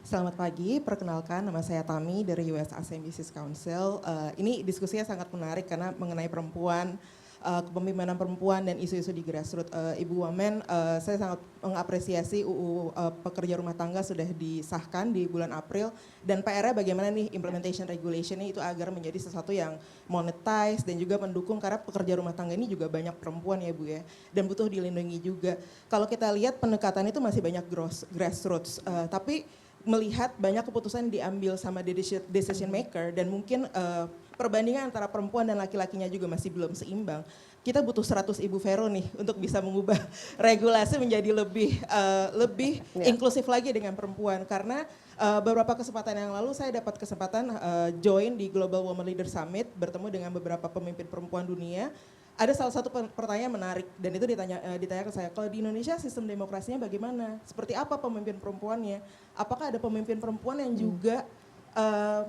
Selamat pagi, perkenalkan nama saya Tami dari US ASEAN Business Council. Ini diskusinya sangat menarik karena mengenai perempuan, kepemimpinan perempuan dan isu-isu di grassroots. Ibu Wamen, saya sangat mengapresiasi UU Pekerja Rumah Tangga sudah disahkan di bulan April, dan PR-nya bagaimana nih implementation regulation-nya itu agar menjadi sesuatu yang monetize dan juga mendukung, karena pekerja rumah tangga ini juga banyak perempuan ya Bu ya, dan butuh dilindungi juga. Kalau kita lihat pendekatan itu masih banyak grassroots, tapi melihat banyak keputusan diambil sama decision maker, dan mungkin perbandingan antara perempuan dan laki-lakinya juga masih belum seimbang. Kita butuh 100 Ibu Vero nih untuk bisa mengubah regulasi menjadi lebih inklusif lagi dengan perempuan, karena beberapa kesempatan yang lalu saya dapat kesempatan join di Global Women Leader Summit, bertemu dengan beberapa pemimpin perempuan dunia. Ada salah satu pertanyaan menarik, dan itu ditanya ke saya, kalau di Indonesia sistem demokrasinya bagaimana? Seperti apa pemimpin perempuannya? Apakah ada pemimpin perempuan yang juga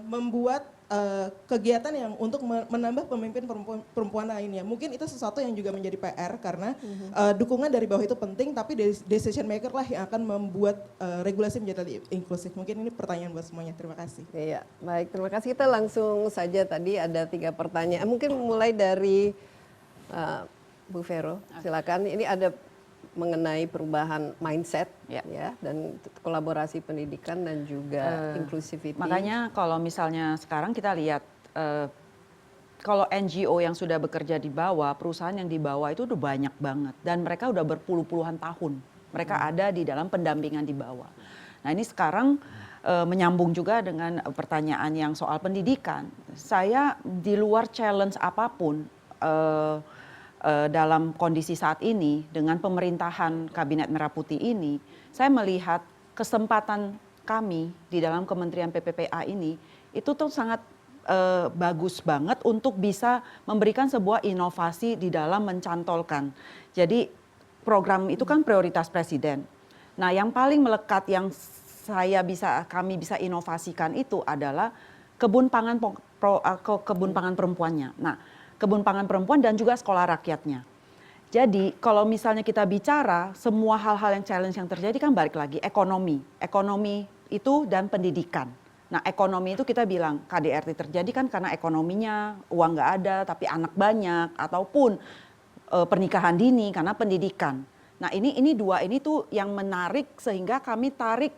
membuat kegiatan yang untuk menambah pemimpin perempuan lainnya? Mungkin itu sesuatu yang juga menjadi PR, karena dukungan dari bawah itu penting, tapi decision maker lah yang akan membuat regulasi menjadi lebih inklusif. Mungkin ini pertanyaan buat semuanya. Terima kasih. Iya, baik, terima kasih. Kita langsung saja, tadi ada 3 pertanyaan. Mungkin mulai dari Bu Vero, silakan. Ini ada mengenai perubahan mindset ya, dan kolaborasi pendidikan dan juga inclusivity. Makanya kalau misalnya sekarang kita lihat kalau NGO yang sudah bekerja di bawah, perusahaan yang di bawah itu udah banyak banget, dan mereka udah berpuluh-puluhan tahun mereka ada di dalam pendampingan di bawah. Nah ini sekarang menyambung juga dengan pertanyaan yang soal pendidikan. Saya di luar challenge apapun dalam kondisi saat ini dengan pemerintahan Kabinet Merah Putih ini, saya melihat kesempatan kami di dalam Kementerian PPPA ini itu tuh sangat bagus banget untuk bisa memberikan sebuah inovasi di dalam mencantolkan. Jadi program itu kan prioritas presiden. Nah, yang paling melekat yang kami bisa inovasikan itu adalah kebun pangan perempuannya. Nah, kebun pangan perempuan dan juga sekolah rakyatnya. Jadi kalau misalnya kita bicara semua hal-hal yang challenge yang terjadi kan balik lagi ekonomi itu dan pendidikan. Nah, ekonomi itu kita bilang KDRT terjadi kan karena ekonominya uang nggak ada tapi anak banyak, ataupun pernikahan dini karena pendidikan. Nah, ini dua ini tuh yang menarik sehingga kami tarik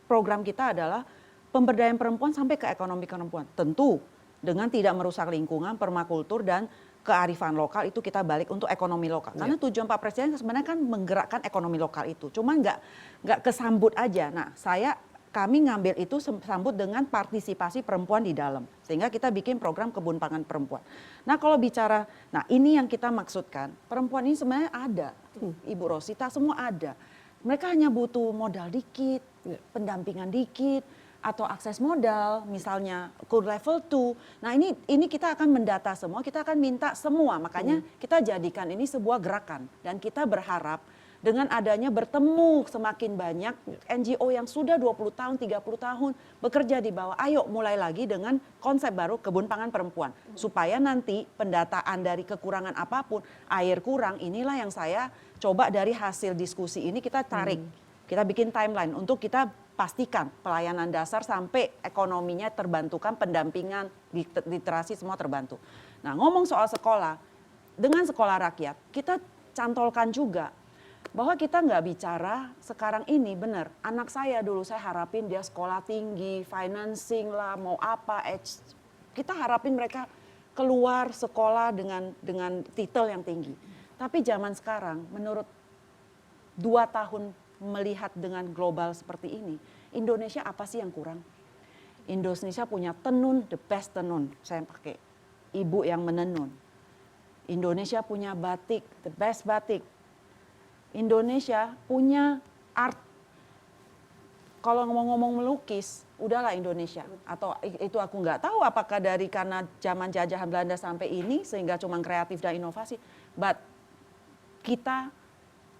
program kita adalah pemberdayaan perempuan sampai ke ekonomi perempuan. Tentu dengan tidak merusak lingkungan, permakultur dan kearifan lokal itu kita balik untuk ekonomi lokal. Karena tujuan Pak Presiden sebenarnya kan menggerakkan ekonomi lokal itu. Cuma nggak kesambut aja. Nah, kami ngambil itu sambut dengan partisipasi perempuan di dalam. Sehingga kita bikin program kebun pangan perempuan. Nah, kalau bicara, ini yang kita maksudkan. Perempuan ini sebenarnya ada. Ibu Rosita semua ada. Mereka hanya butuh modal dikit, pendampingan dikit, atau akses modal, misalnya ke level 2. Nah, ini kita akan mendata semua, kita akan minta semua. Makanya kita jadikan ini sebuah gerakan. Dan kita berharap dengan adanya bertemu semakin banyak NGO yang sudah 20 tahun, 30 tahun bekerja di bawah. Ayo mulai lagi dengan konsep baru kebun pangan perempuan. Supaya nanti pendataan dari kekurangan apapun, air kurang, inilah yang saya coba dari hasil diskusi ini kita tarik. Kita bikin timeline untuk kita pastikan pelayanan dasar sampai ekonominya terbantukan, pendampingan, literasi semua terbantu. Nah, ngomong soal sekolah, dengan sekolah rakyat, kita cantolkan juga bahwa kita nggak bicara sekarang ini benar. Anak saya dulu saya harapin dia sekolah tinggi, financing lah, mau apa, kita harapin mereka keluar sekolah dengan titel yang tinggi. Tapi zaman sekarang, menurut 2 tahun melihat dengan global seperti ini, Indonesia apa sih yang kurang? Indonesia punya tenun, the best tenun, saya pakai ibu yang menenun. Indonesia punya batik, the best batik. Indonesia punya art. Kalau ngomong-ngomong melukis, udahlah Indonesia. Atau itu aku nggak tahu apakah karena zaman jajahan Belanda sampai ini sehingga cuma kreatif dan inovasi. But kita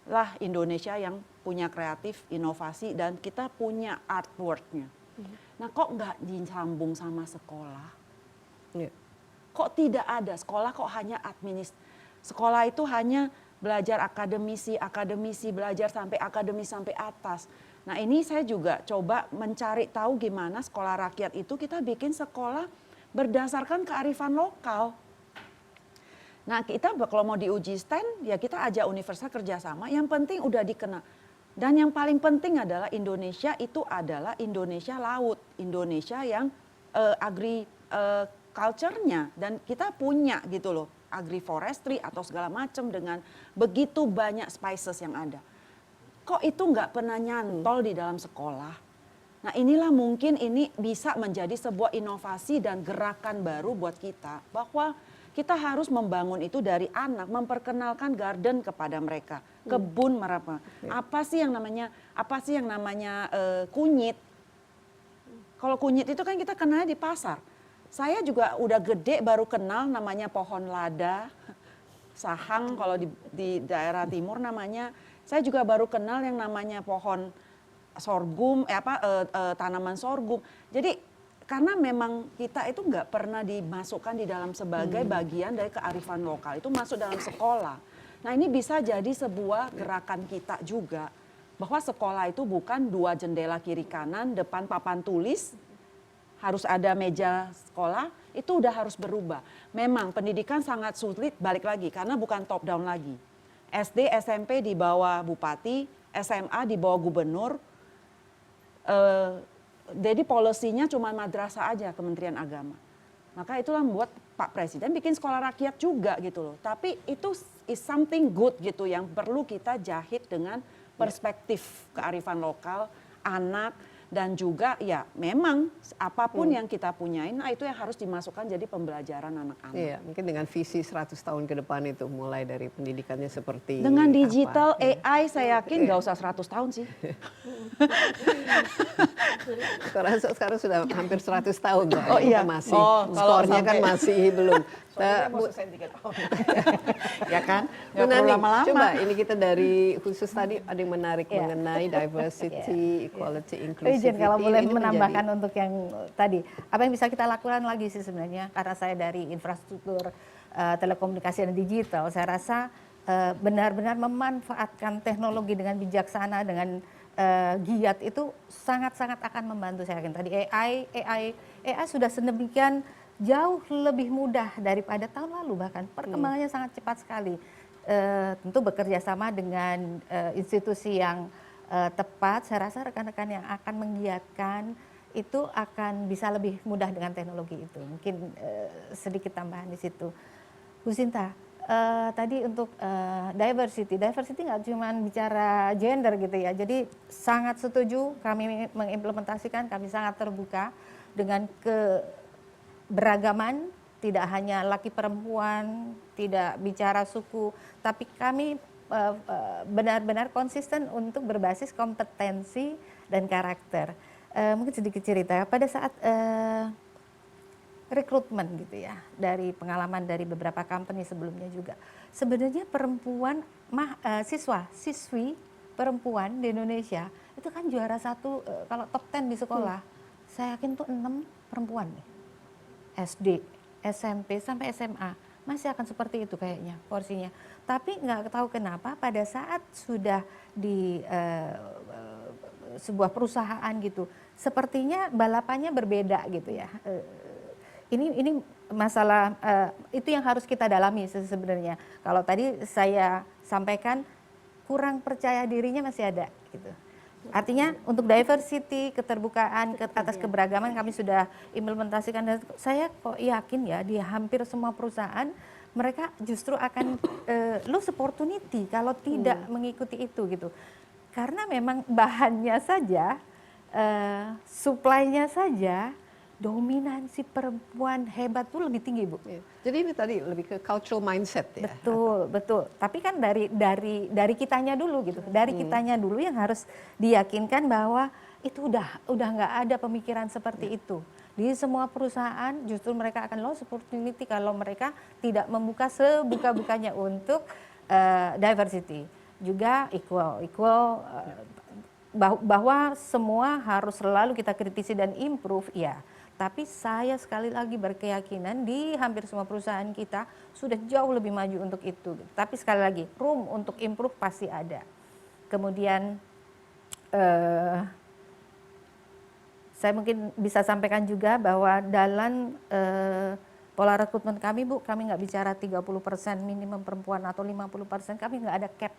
lah Indonesia yang punya kreatif, inovasi, dan kita punya artwork-nya. Nah, kok nggak disambung sama sekolah? Kok tidak ada sekolah, kok hanya sekolah itu hanya belajar akademisi, belajar sampai akademis sampai atas. Nah, ini saya juga coba mencari tahu gimana sekolah rakyat itu kita bikin sekolah berdasarkan kearifan lokal. Nah, kita kalau mau diuji STEM, ya kita ajak universitas kerjasama, yang penting udah dikenal. Dan yang paling penting adalah Indonesia itu adalah Indonesia laut, Indonesia yang agriculture-nya, dan kita punya gitu loh, agri-forestry atau segala macam dengan begitu banyak spices yang ada. Kok itu nggak pernah nyantol di dalam sekolah? Nah, inilah mungkin ini bisa menjadi sebuah inovasi dan gerakan baru buat kita, bahwa kita harus membangun itu dari anak, memperkenalkan garden kepada mereka, kebun mereka. Apa sih yang namanya kunyit? Kalau kunyit itu kan kita kenalnya di pasar. Saya juga udah gede baru kenal namanya pohon lada, sahang kalau di daerah timur namanya. Saya juga baru kenal yang namanya pohon sorghum, tanaman sorghum. Jadi karena memang kita itu nggak pernah dimasukkan di dalam sebagai bagian dari kearifan lokal, itu masuk dalam sekolah. Nah, ini bisa jadi sebuah gerakan kita juga, bahwa sekolah itu bukan 2 jendela kiri kanan, depan papan tulis, harus ada meja sekolah, itu udah harus berubah. Memang pendidikan sangat sulit, balik lagi, karena bukan top down lagi. SD, SMP di bawah bupati, SMA di bawah gubernur, jadi polisinya cuma madrasah aja Kementerian Agama. Maka itulah membuat Pak Presiden bikin sekolah rakyat juga gitu loh. Tapi itu is something good gitu yang perlu kita jahit dengan perspektif kearifan lokal, anak. Dan juga ya memang apapun yang kita punyain, nah itu yang harus dimasukkan jadi pembelajaran anak-anak. Iya, mungkin dengan visi 100 tahun ke depan itu mulai dari pendidikannya seperti dengan digital apa, AI saya yakin nggak usah 100 tahun sih. Sekarang sudah hampir 100 tahun ya. Oh iya. Masih kalau skornya kan sampai- masih belum. Mau selesai 3 tahun. Ya kan? Bu Nggak perlu Nani, lama-lama. coba ini kita dari khusus tadi ada yang menarik mengenai diversity, equality, inclusivity. Izin kalau boleh Ini menambahkan menjadi- untuk yang tadi, apa yang bisa kita lakukan lagi sih sebenarnya, karena saya dari infrastruktur telekomunikasi dan digital, saya rasa benar-benar memanfaatkan teknologi dengan bijaksana, dengan giat itu sangat-sangat akan membantu. Saya yakin tadi AI sudah sedemikian jauh lebih mudah daripada tahun lalu, bahkan perkembangannya sangat cepat sekali. Tentu bekerja sama dengan institusi yang tepat, saya rasa rekan-rekan yang akan menggiatkan itu akan bisa lebih mudah dengan teknologi itu. Mungkin sedikit tambahan di situ. Bu Sinta, tadi untuk diversity nggak cuma bicara gender gitu ya. Jadi sangat setuju, kami mengimplementasikan, kami sangat terbuka dengan keberagaman, tidak hanya laki perempuan, tidak bicara suku, tapi kami benar-benar konsisten untuk berbasis kompetensi dan karakter. Mungkin sedikit cerita, pada saat rekrutmen gitu ya, dari pengalaman dari beberapa company sebelumnya juga, sebenarnya perempuan, siswi perempuan di Indonesia itu kan juara satu kalau top 10 di sekolah, saya yakin tuh 6 perempuan nih. SD, SMP sampai SMA masih akan seperti itu kayaknya porsinya. Tapi nggak tahu kenapa pada saat sudah di sebuah perusahaan gitu, sepertinya balapannya berbeda gitu ya. Ini masalah itu yang harus kita dalami sebenarnya. Kalau tadi saya sampaikan kurang percaya dirinya masih ada gitu. Artinya untuk diversity, keterbukaan atas keberagaman kami sudah implementasikan, dan saya kok yakin ya di hampir semua perusahaan mereka justru akan lose opportunity kalau tidak mengikuti itu gitu. Karena memang bahannya saja, supply-nya saja, dominansi perempuan hebat tuh lebih tinggi, Bu. Jadi ini tadi lebih ke cultural mindset ya. Betul. Tapi kan dari kitanya dulu gitu. Dari kitanya dulu yang harus diyakinkan bahwa itu udah nggak ada pemikiran seperti itu. Di semua perusahaan justru mereka akan lost opportunity kalau mereka tidak membuka sebuka-bukanya untuk diversity. Juga equal bahwa semua harus selalu kita kritisi dan improve, ya. Tapi saya sekali lagi berkeyakinan di hampir semua perusahaan kita sudah jauh lebih maju untuk itu. Tapi sekali lagi, room untuk improve pasti ada. Kemudian saya mungkin bisa sampaikan juga bahwa dalam pola rekrutmen kami, Bu, kami nggak bicara 30% minimum perempuan atau 50%, kami nggak ada cap.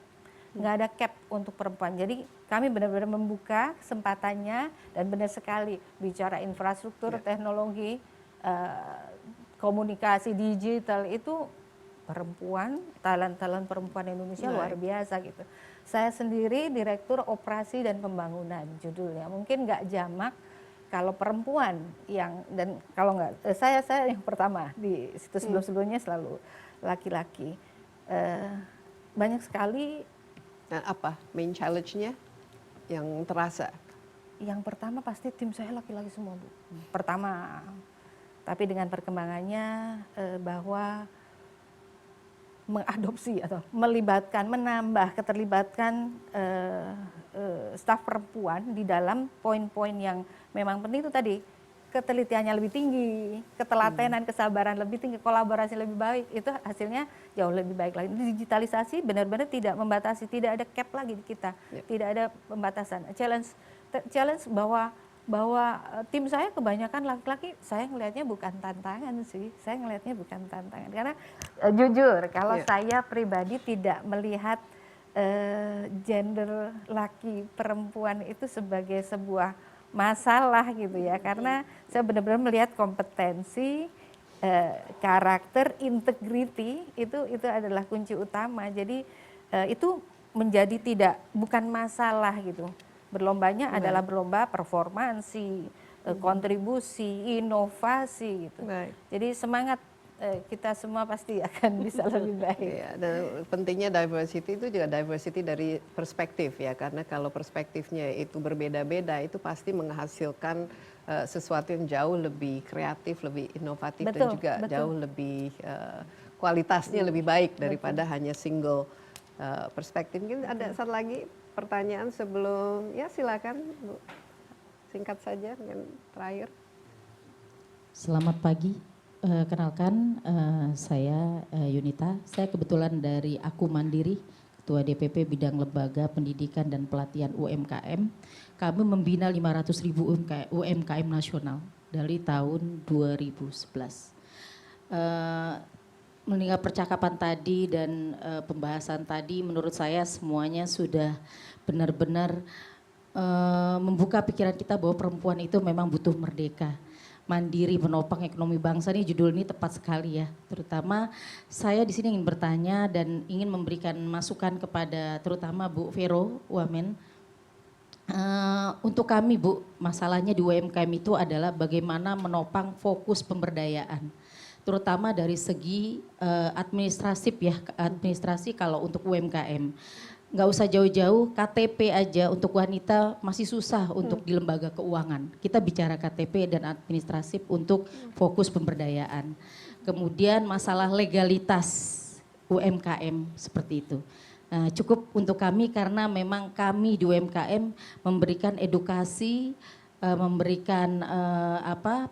Nggak ada cap untuk perempuan. Jadi kami benar-benar membuka kesempatannya, dan benar sekali bicara infrastruktur, teknologi, komunikasi digital itu perempuan, talent perempuan Indonesia luar biasa gitu. Saya sendiri Direktur Operasi dan Pembangunan judulnya. Mungkin nggak jamak kalau perempuan yang, dan kalau nggak, saya yang pertama di situ, sebelumnya selalu laki-laki. Banyak sekali. Nah, apa main challenge-nya yang terasa? Yang pertama pasti tim saya laki-laki semua, Bu. Pertama, tapi dengan perkembangannya bahwa mengadopsi atau menambah keterlibatan staf perempuan di dalam poin-poin yang memang penting itu tadi. Ketelitiannya lebih tinggi, ketelatenan, kesabaran lebih tinggi, kolaborasi lebih baik, itu hasilnya jauh lebih baik lagi. Digitalisasi benar-benar tidak membatasi, tidak ada cap lagi di kita, tidak ada pembatasan. Challenge bahwa tim saya kebanyakan laki-laki, saya ngelihatnya bukan tantangan sih, karena jujur kalau saya pribadi tidak melihat gender laki perempuan itu sebagai sebuah masalah gitu ya, karena saya benar-benar melihat kompetensi, karakter, integrity itu adalah kunci utama. Jadi itu menjadi bukan masalah gitu. Berlombanya adalah berlomba performansi, kontribusi, inovasi gitu. Baik. Jadi semangat kita semua pasti akan bisa lebih baik. Iya, dan pentingnya diversity itu juga diversity dari perspektif ya, karena kalau perspektifnya itu berbeda-beda itu pasti menghasilkan sesuatu yang jauh lebih kreatif, lebih inovatif dan juga jauh lebih kualitasnya lebih baik daripada hanya single perspektif. Mungkin ada satu lagi pertanyaan sebelum, ya silakan Bu, singkat saja mungkin terakhir. Selamat pagi. Kenalkan, saya Yunita. Saya kebetulan dari Aku Mandiri, Ketua DPP Bidang Lembaga Pendidikan dan Pelatihan UMKM. Kami membina 500.000 UMKM nasional dari tahun 2011. Mendengar percakapan tadi dan pembahasan tadi, menurut saya semuanya sudah benar-benar membuka pikiran kita bahwa perempuan itu memang butuh merdeka. Mandiri menopang ekonomi bangsa, ini judul ini tepat sekali ya. Terutama saya di sini ingin bertanya dan ingin memberikan masukan kepada terutama Bu Vero Wamen. Untuk kami Bu, masalahnya di UMKM itu adalah bagaimana menopang fokus pemberdayaan. Terutama dari segi administratif ya, administrasi kalau untuk UMKM. Nggak usah jauh-jauh, KTP aja untuk wanita masih susah untuk di lembaga keuangan. Kita bicara KTP dan administratif untuk fokus pemberdayaan. Kemudian masalah legalitas UMKM seperti itu. Nah, cukup untuk kami karena memang kami di UMKM memberikan edukasi, memberikan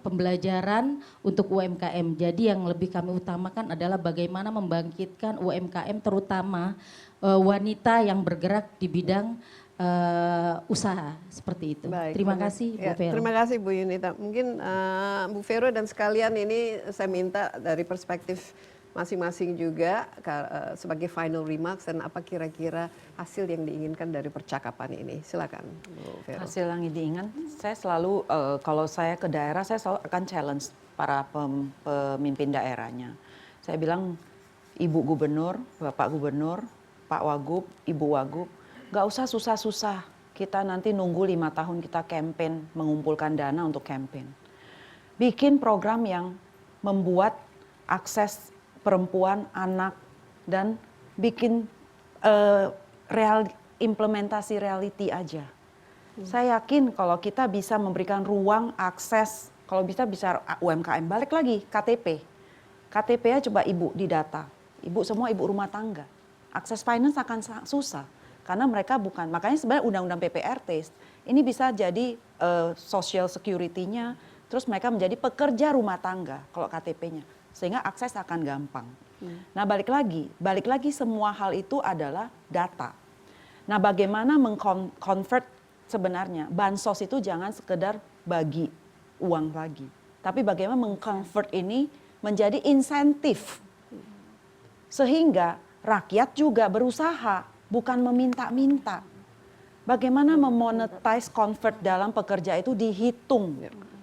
pembelajaran untuk UMKM. Jadi yang lebih kami utamakan adalah bagaimana membangkitkan UMKM terutama wanita yang bergerak di bidang usaha seperti itu. Baik, terima kasih Bu Vero. Terima kasih Bu Yunita. Mungkin Bu Vero dan sekalian ini saya minta dari perspektif masing-masing juga sebagai final remarks dan apa kira-kira hasil yang diinginkan dari percakapan ini. Silakan Bu Vero. Hasil yang diinginkan, saya selalu kalau saya ke daerah saya selalu akan challenge para pemimpin daerahnya. Saya bilang Ibu Gubernur, Bapak Gubernur, Pak Wagub, Ibu Wagub, nggak usah susah-susah. Kita nanti nunggu 5 tahun kita campaign, mengumpulkan dana untuk campaign. Bikin program yang membuat akses perempuan, anak, dan bikin implementasi reality aja. Saya yakin kalau kita bisa memberikan ruang akses, kalau bisa UMKM, balik lagi KTP. KTP-nya coba Ibu didata. Ibu semua ibu rumah tangga. Akses finance akan susah karena mereka bukan, makanya sebenarnya undang-undang PPRT ini bisa jadi social security-nya, terus mereka menjadi pekerja rumah tangga kalau KTP-nya, sehingga akses akan gampang. Nah balik lagi semua hal itu adalah data. Nah bagaimana mengconvert sebenarnya, bansos itu jangan sekedar bagi uang lagi, tapi bagaimana mengconvert ini menjadi insentif, sehingga rakyat juga berusaha, bukan meminta-minta. Bagaimana memonetize convert dalam pekerja itu dihitung.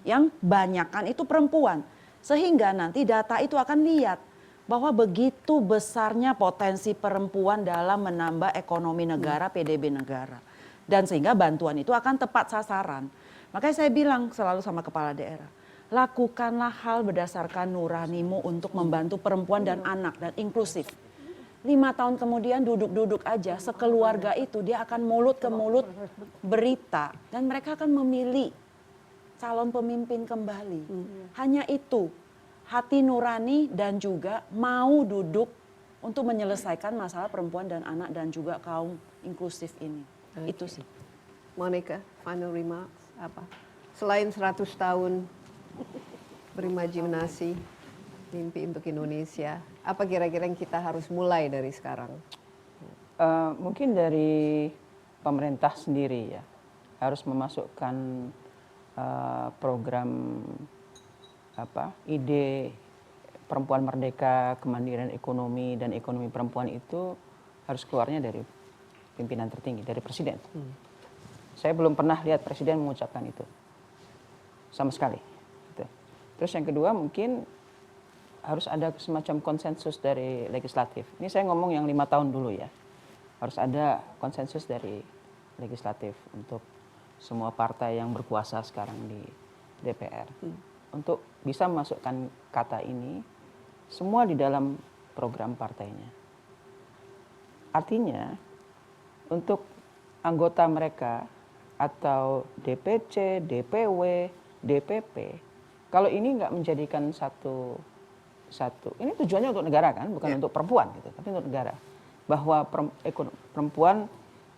Yang banyakan itu perempuan. Sehingga nanti data itu akan lihat bahwa begitu besarnya potensi perempuan dalam menambah ekonomi negara, PDB negara. Dan sehingga bantuan itu akan tepat sasaran. Makanya saya bilang selalu sama kepala daerah, lakukanlah hal berdasarkan nuranimu untuk membantu perempuan dan anak dan inklusif. 5 tahun kemudian duduk-duduk aja, sekeluarga itu dia akan mulut ke mulut berita dan mereka akan memilih calon pemimpin kembali. Hanya itu, hati nurani dan juga mau duduk untuk menyelesaikan masalah perempuan dan anak dan juga kaum inklusif ini. Itu sih. Monica, final remarks apa? Selain 100 tahun berimajinasi, mimpi untuk Indonesia, apa kira-kira yang kita harus mulai dari sekarang? Mungkin dari pemerintah sendiri ya, harus memasukkan program ide perempuan merdeka, kemandirian ekonomi dan ekonomi perempuan itu harus keluarnya dari pimpinan tertinggi, dari presiden. Saya belum pernah lihat presiden mengucapkan itu sama sekali. Gitu. Terus yang kedua mungkin harus ada semacam konsensus dari legislatif. Ini saya ngomong yang 5 tahun dulu ya. Harus ada konsensus dari legislatif untuk semua partai yang berkuasa sekarang di DPR untuk bisa memasukkan kata ini semua di dalam program partainya. Artinya untuk anggota mereka atau DPC, DPW, DPP, kalau ini nggak menjadikan satu, ini tujuannya untuk negara kan, bukan untuk perempuan gitu, tapi untuk negara. Bahwa perempuan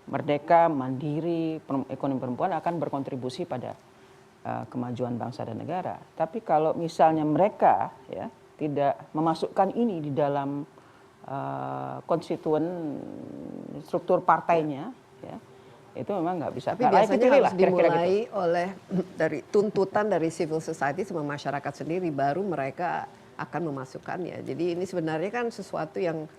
merdeka, mandiri, ekonomi perempuan akan berkontribusi pada kemajuan bangsa dan negara. Tapi kalau misalnya mereka ya tidak memasukkan ini di dalam konstituen struktur partainya, ya, itu memang nggak bisa. Tapi biasanya harus dimulai oleh dari tuntutan dari civil society sama masyarakat sendiri, baru mereka akan memasukkannya. Jadi ini sebenarnya kan sesuatu yang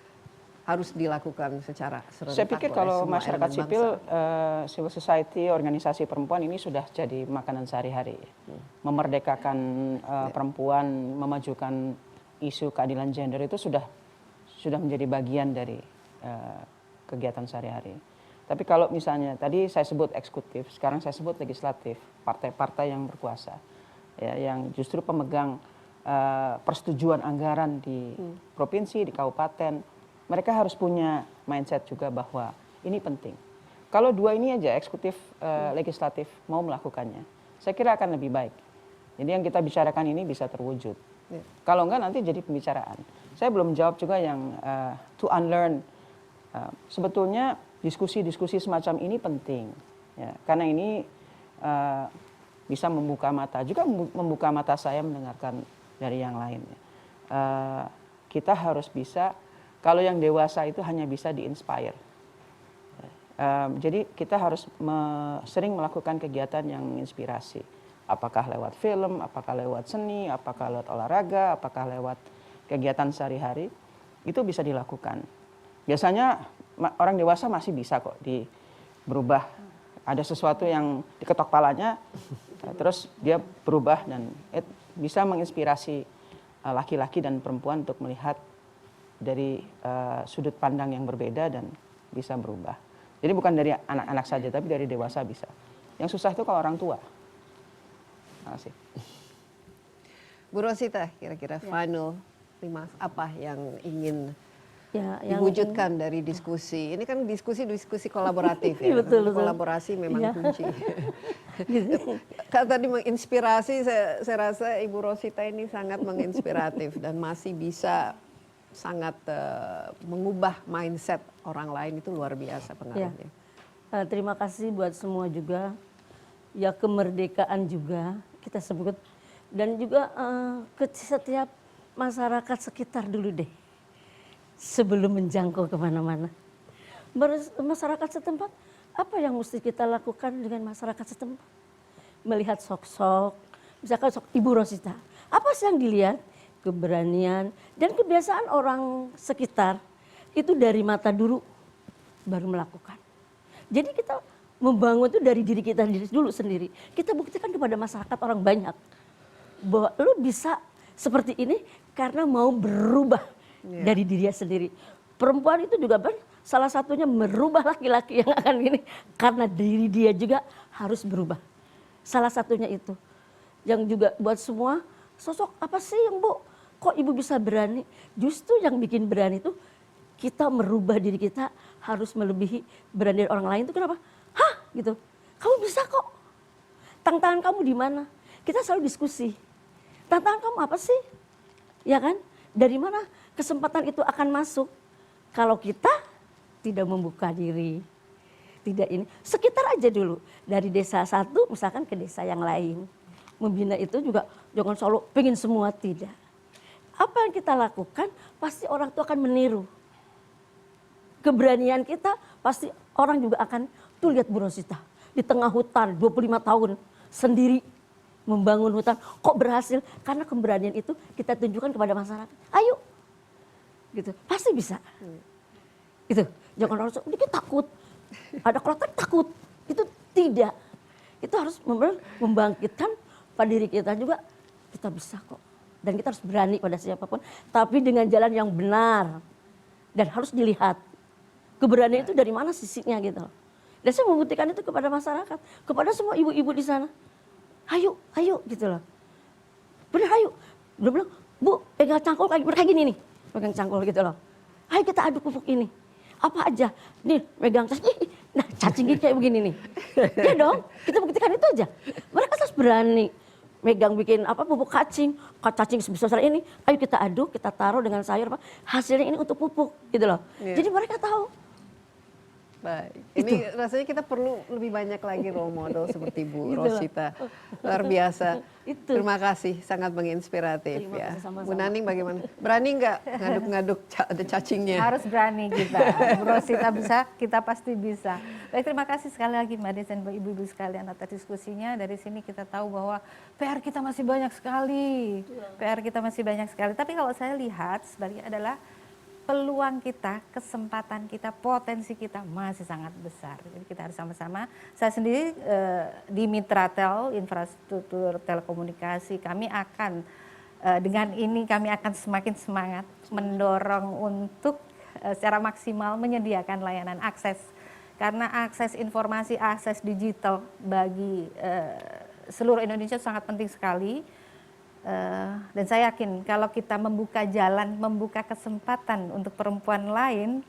harus dilakukan secara serentak. Saya pikir kalau masyarakat sipil, civil society, organisasi perempuan ini sudah jadi makanan sehari-hari. Memerdekakan perempuan, memajukan isu keadilan gender itu sudah menjadi bagian dari kegiatan sehari-hari. Tapi kalau misalnya tadi saya sebut eksekutif, sekarang saya sebut legislatif, partai-partai yang berkuasa, ya, yang justru pemegang persetujuan anggaran di provinsi, di kabupaten, mereka harus punya mindset juga bahwa ini penting. Kalau dua ini aja, eksekutif, legislatif, mau melakukannya, saya kira akan lebih baik. Jadi yang kita bicarakan ini bisa terwujud. Kalau enggak nanti jadi pembicaraan. Saya belum jawab juga yang to unlearn. Sebetulnya diskusi-diskusi semacam ini penting, ya, karena ini bisa membuka mata, juga membuka mata saya mendengarkan dari yang lain. Kita harus bisa, kalau yang dewasa itu hanya bisa di-inspire. Jadi kita harus sering melakukan kegiatan yang menginspirasi. Apakah lewat film, apakah lewat seni, apakah lewat olahraga, apakah lewat kegiatan sehari-hari, itu bisa dilakukan. Biasanya orang dewasa masih bisa kok berubah. Ada sesuatu yang diketok palanya, terus dia berubah dan bisa menginspirasi laki-laki dan perempuan untuk melihat dari sudut pandang yang berbeda dan bisa berubah. Jadi bukan dari anak-anak saja, tapi dari dewasa bisa. Yang susah itu kalau orang tua. Terima kasih. Bu Rosita, kira-kira final remarks apa yang ingin yang diwujudkan dari diskusi? Ini kan diskusi kolaboratif ya. Betul. Kolaborasi memang kunci. Kalau tadi menginspirasi, saya rasa Ibu Rosita ini sangat menginspiratif dan masih bisa sangat mengubah mindset orang lain, itu luar biasa pengaruhnya. Terima kasih buat semua juga. Ya, kemerdekaan juga kita sebut, dan juga ke setiap masyarakat sekitar dulu deh, sebelum menjangkau kemana-mana. Masyarakat setempat, apa yang mesti kita lakukan dengan masyarakat setempat? Melihat sok-sok, misalkan sok Ibu Rosita, apa sih yang dilihat? Keberanian dan kebiasaan orang sekitar itu dari mata dulu baru melakukan. Jadi kita membangun itu dari diri kita dulu sendiri. Kita buktikan kepada masyarakat orang banyak bahwa lu bisa seperti ini karena mau berubah dari dirinya sendiri. Perempuan itu juga salah satunya merubah laki-laki yang akan ini karena diri dia juga harus berubah. Salah satunya itu. Yang juga buat semua, sosok apa sih yang kok ibu bisa berani? Justru yang bikin berani itu kita merubah diri kita harus melebihi berani dari orang lain itu kenapa? Hah gitu, kamu bisa kok. Tantangan kamu di mana? Kita selalu diskusi. Tantangan kamu apa sih? Ya kan? Dari mana kesempatan itu akan masuk? Kalau kita tidak membuka diri, tidak ini. Sekitar aja dulu. Dari desa satu misalkan ke desa yang lain. Membina itu juga jangan selalu pengen semua, tidak. Apa yang kita lakukan pasti orang itu akan meniru. Keberanian kita pasti orang juga akan, tuh lihat Bu Rosita di tengah hutan 25 tahun sendiri membangun hutan, kok berhasil? Karena keberanian itu kita tunjukkan kepada masyarakat. Ayo, gitu, pasti bisa. Itu jangan harus dikit takut, ada kloter takut, itu tidak. Itu harus membangkitkan pada diri kita juga, kita bisa kok. Dan kita harus berani pada siapapun, tapi dengan jalan yang benar dan harus dilihat. Keberanian itu dari mana sisinya gitu. Dan saya membuktikan itu kepada masyarakat, kepada semua ibu-ibu di sana. Ayo, ayo gitu loh. Bener ayo. Dia bilang, Bu, pegang cangkul kayak gini nih. Pegang cangkul gitu loh. Ayo kita aduk pupuk ini. Apa aja. Nih, megang cacing. Nah, cacingnya kayak begini nih. Ya dong, kita buktikan itu aja. Mereka harus berani. Megang bikin pupuk cacing sebesar ini. Ayo kita aduk, kita taruh dengan sayur. Hasilnya ini untuk pupuk gitu loh. Jadi mereka tahu. Baik. Ini rasanya kita perlu lebih banyak lagi role model seperti Bu Rosita. Luar biasa. Terima kasih, sangat menginspiratif ya. Bu Naning bagaimana? Berani nggak ngaduk-ngaduk ada cacingnya? Harus berani kita. Bu Rosita bisa, kita pasti bisa. Baik, terima kasih sekali lagi Mbak Des dan Ibu-ibu sekalian atas diskusinya. Dari sini kita tahu bahwa PR kita masih banyak sekali. PR kita masih banyak sekali. Tapi kalau saya lihat sebaliknya adalah peluang kita, kesempatan kita, potensi kita masih sangat besar. Jadi kita harus sama-sama. Saya sendiri di Mitratel, infrastruktur telekomunikasi, kami akan dengan ini kami akan semakin semangat mendorong untuk secara maksimal menyediakan layanan akses. Karena akses informasi, akses digital bagi seluruh Indonesia sangat penting sekali. Dan saya yakin kalau kita membuka jalan, membuka kesempatan untuk perempuan lain,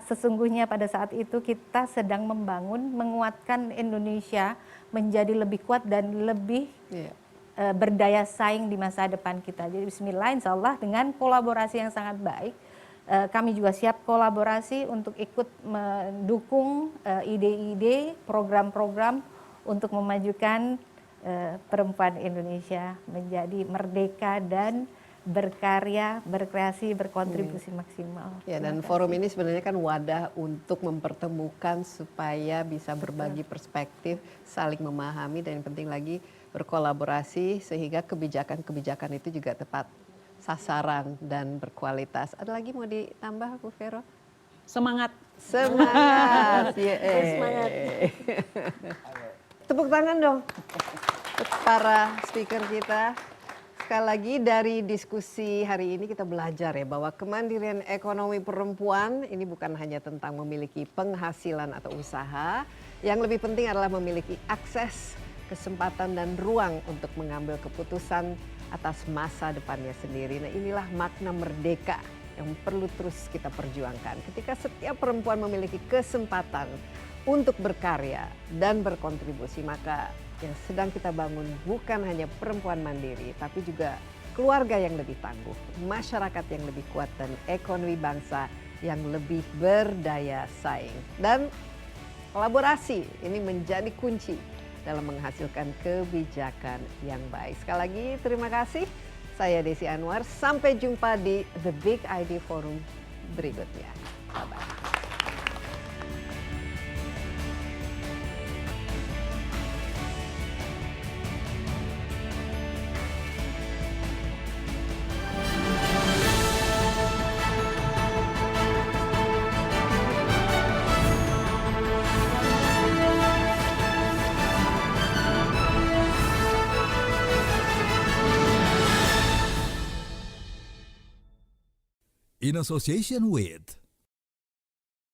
sesungguhnya pada saat itu kita sedang membangun, menguatkan Indonesia menjadi lebih kuat dan lebih berdaya saing di masa depan kita. Jadi bismillah, insya Allah dengan kolaborasi yang sangat baik, kami juga siap kolaborasi untuk ikut mendukung ide-ide, program-program untuk memajukan perempuan Indonesia menjadi merdeka dan berkarya, berkreasi, berkontribusi maksimal. Ya, dan forum ini sebenarnya kan wadah untuk mempertemukan supaya bisa berbagi perspektif, saling memahami, dan yang penting lagi berkolaborasi sehingga kebijakan-kebijakan itu juga tepat sasaran dan berkualitas. Ada lagi mau ditambah Bu Vero? Semangat. Semangat. Semangat. Tepuk tangan dong untuk para speaker kita. Sekali lagi dari diskusi hari ini kita belajar ya bahwa kemandirian ekonomi perempuan ini bukan hanya tentang memiliki penghasilan atau usaha. Yang lebih penting adalah memiliki akses, kesempatan dan ruang untuk mengambil keputusan atas masa depannya sendiri. Nah, inilah makna merdeka yang perlu terus kita perjuangkan. Ketika setiap perempuan memiliki kesempatan untuk berkarya dan berkontribusi, maka yang sedang kita bangun bukan hanya perempuan mandiri, tapi juga keluarga yang lebih tangguh, masyarakat yang lebih kuat, dan ekonomi bangsa yang lebih berdaya saing. Dan kolaborasi ini menjadi kunci dalam menghasilkan kebijakan yang baik. Sekali lagi terima kasih. Saya Desi Anwar, sampai jumpa di The Big Idea Forum berikutnya. Bye-bye. In association with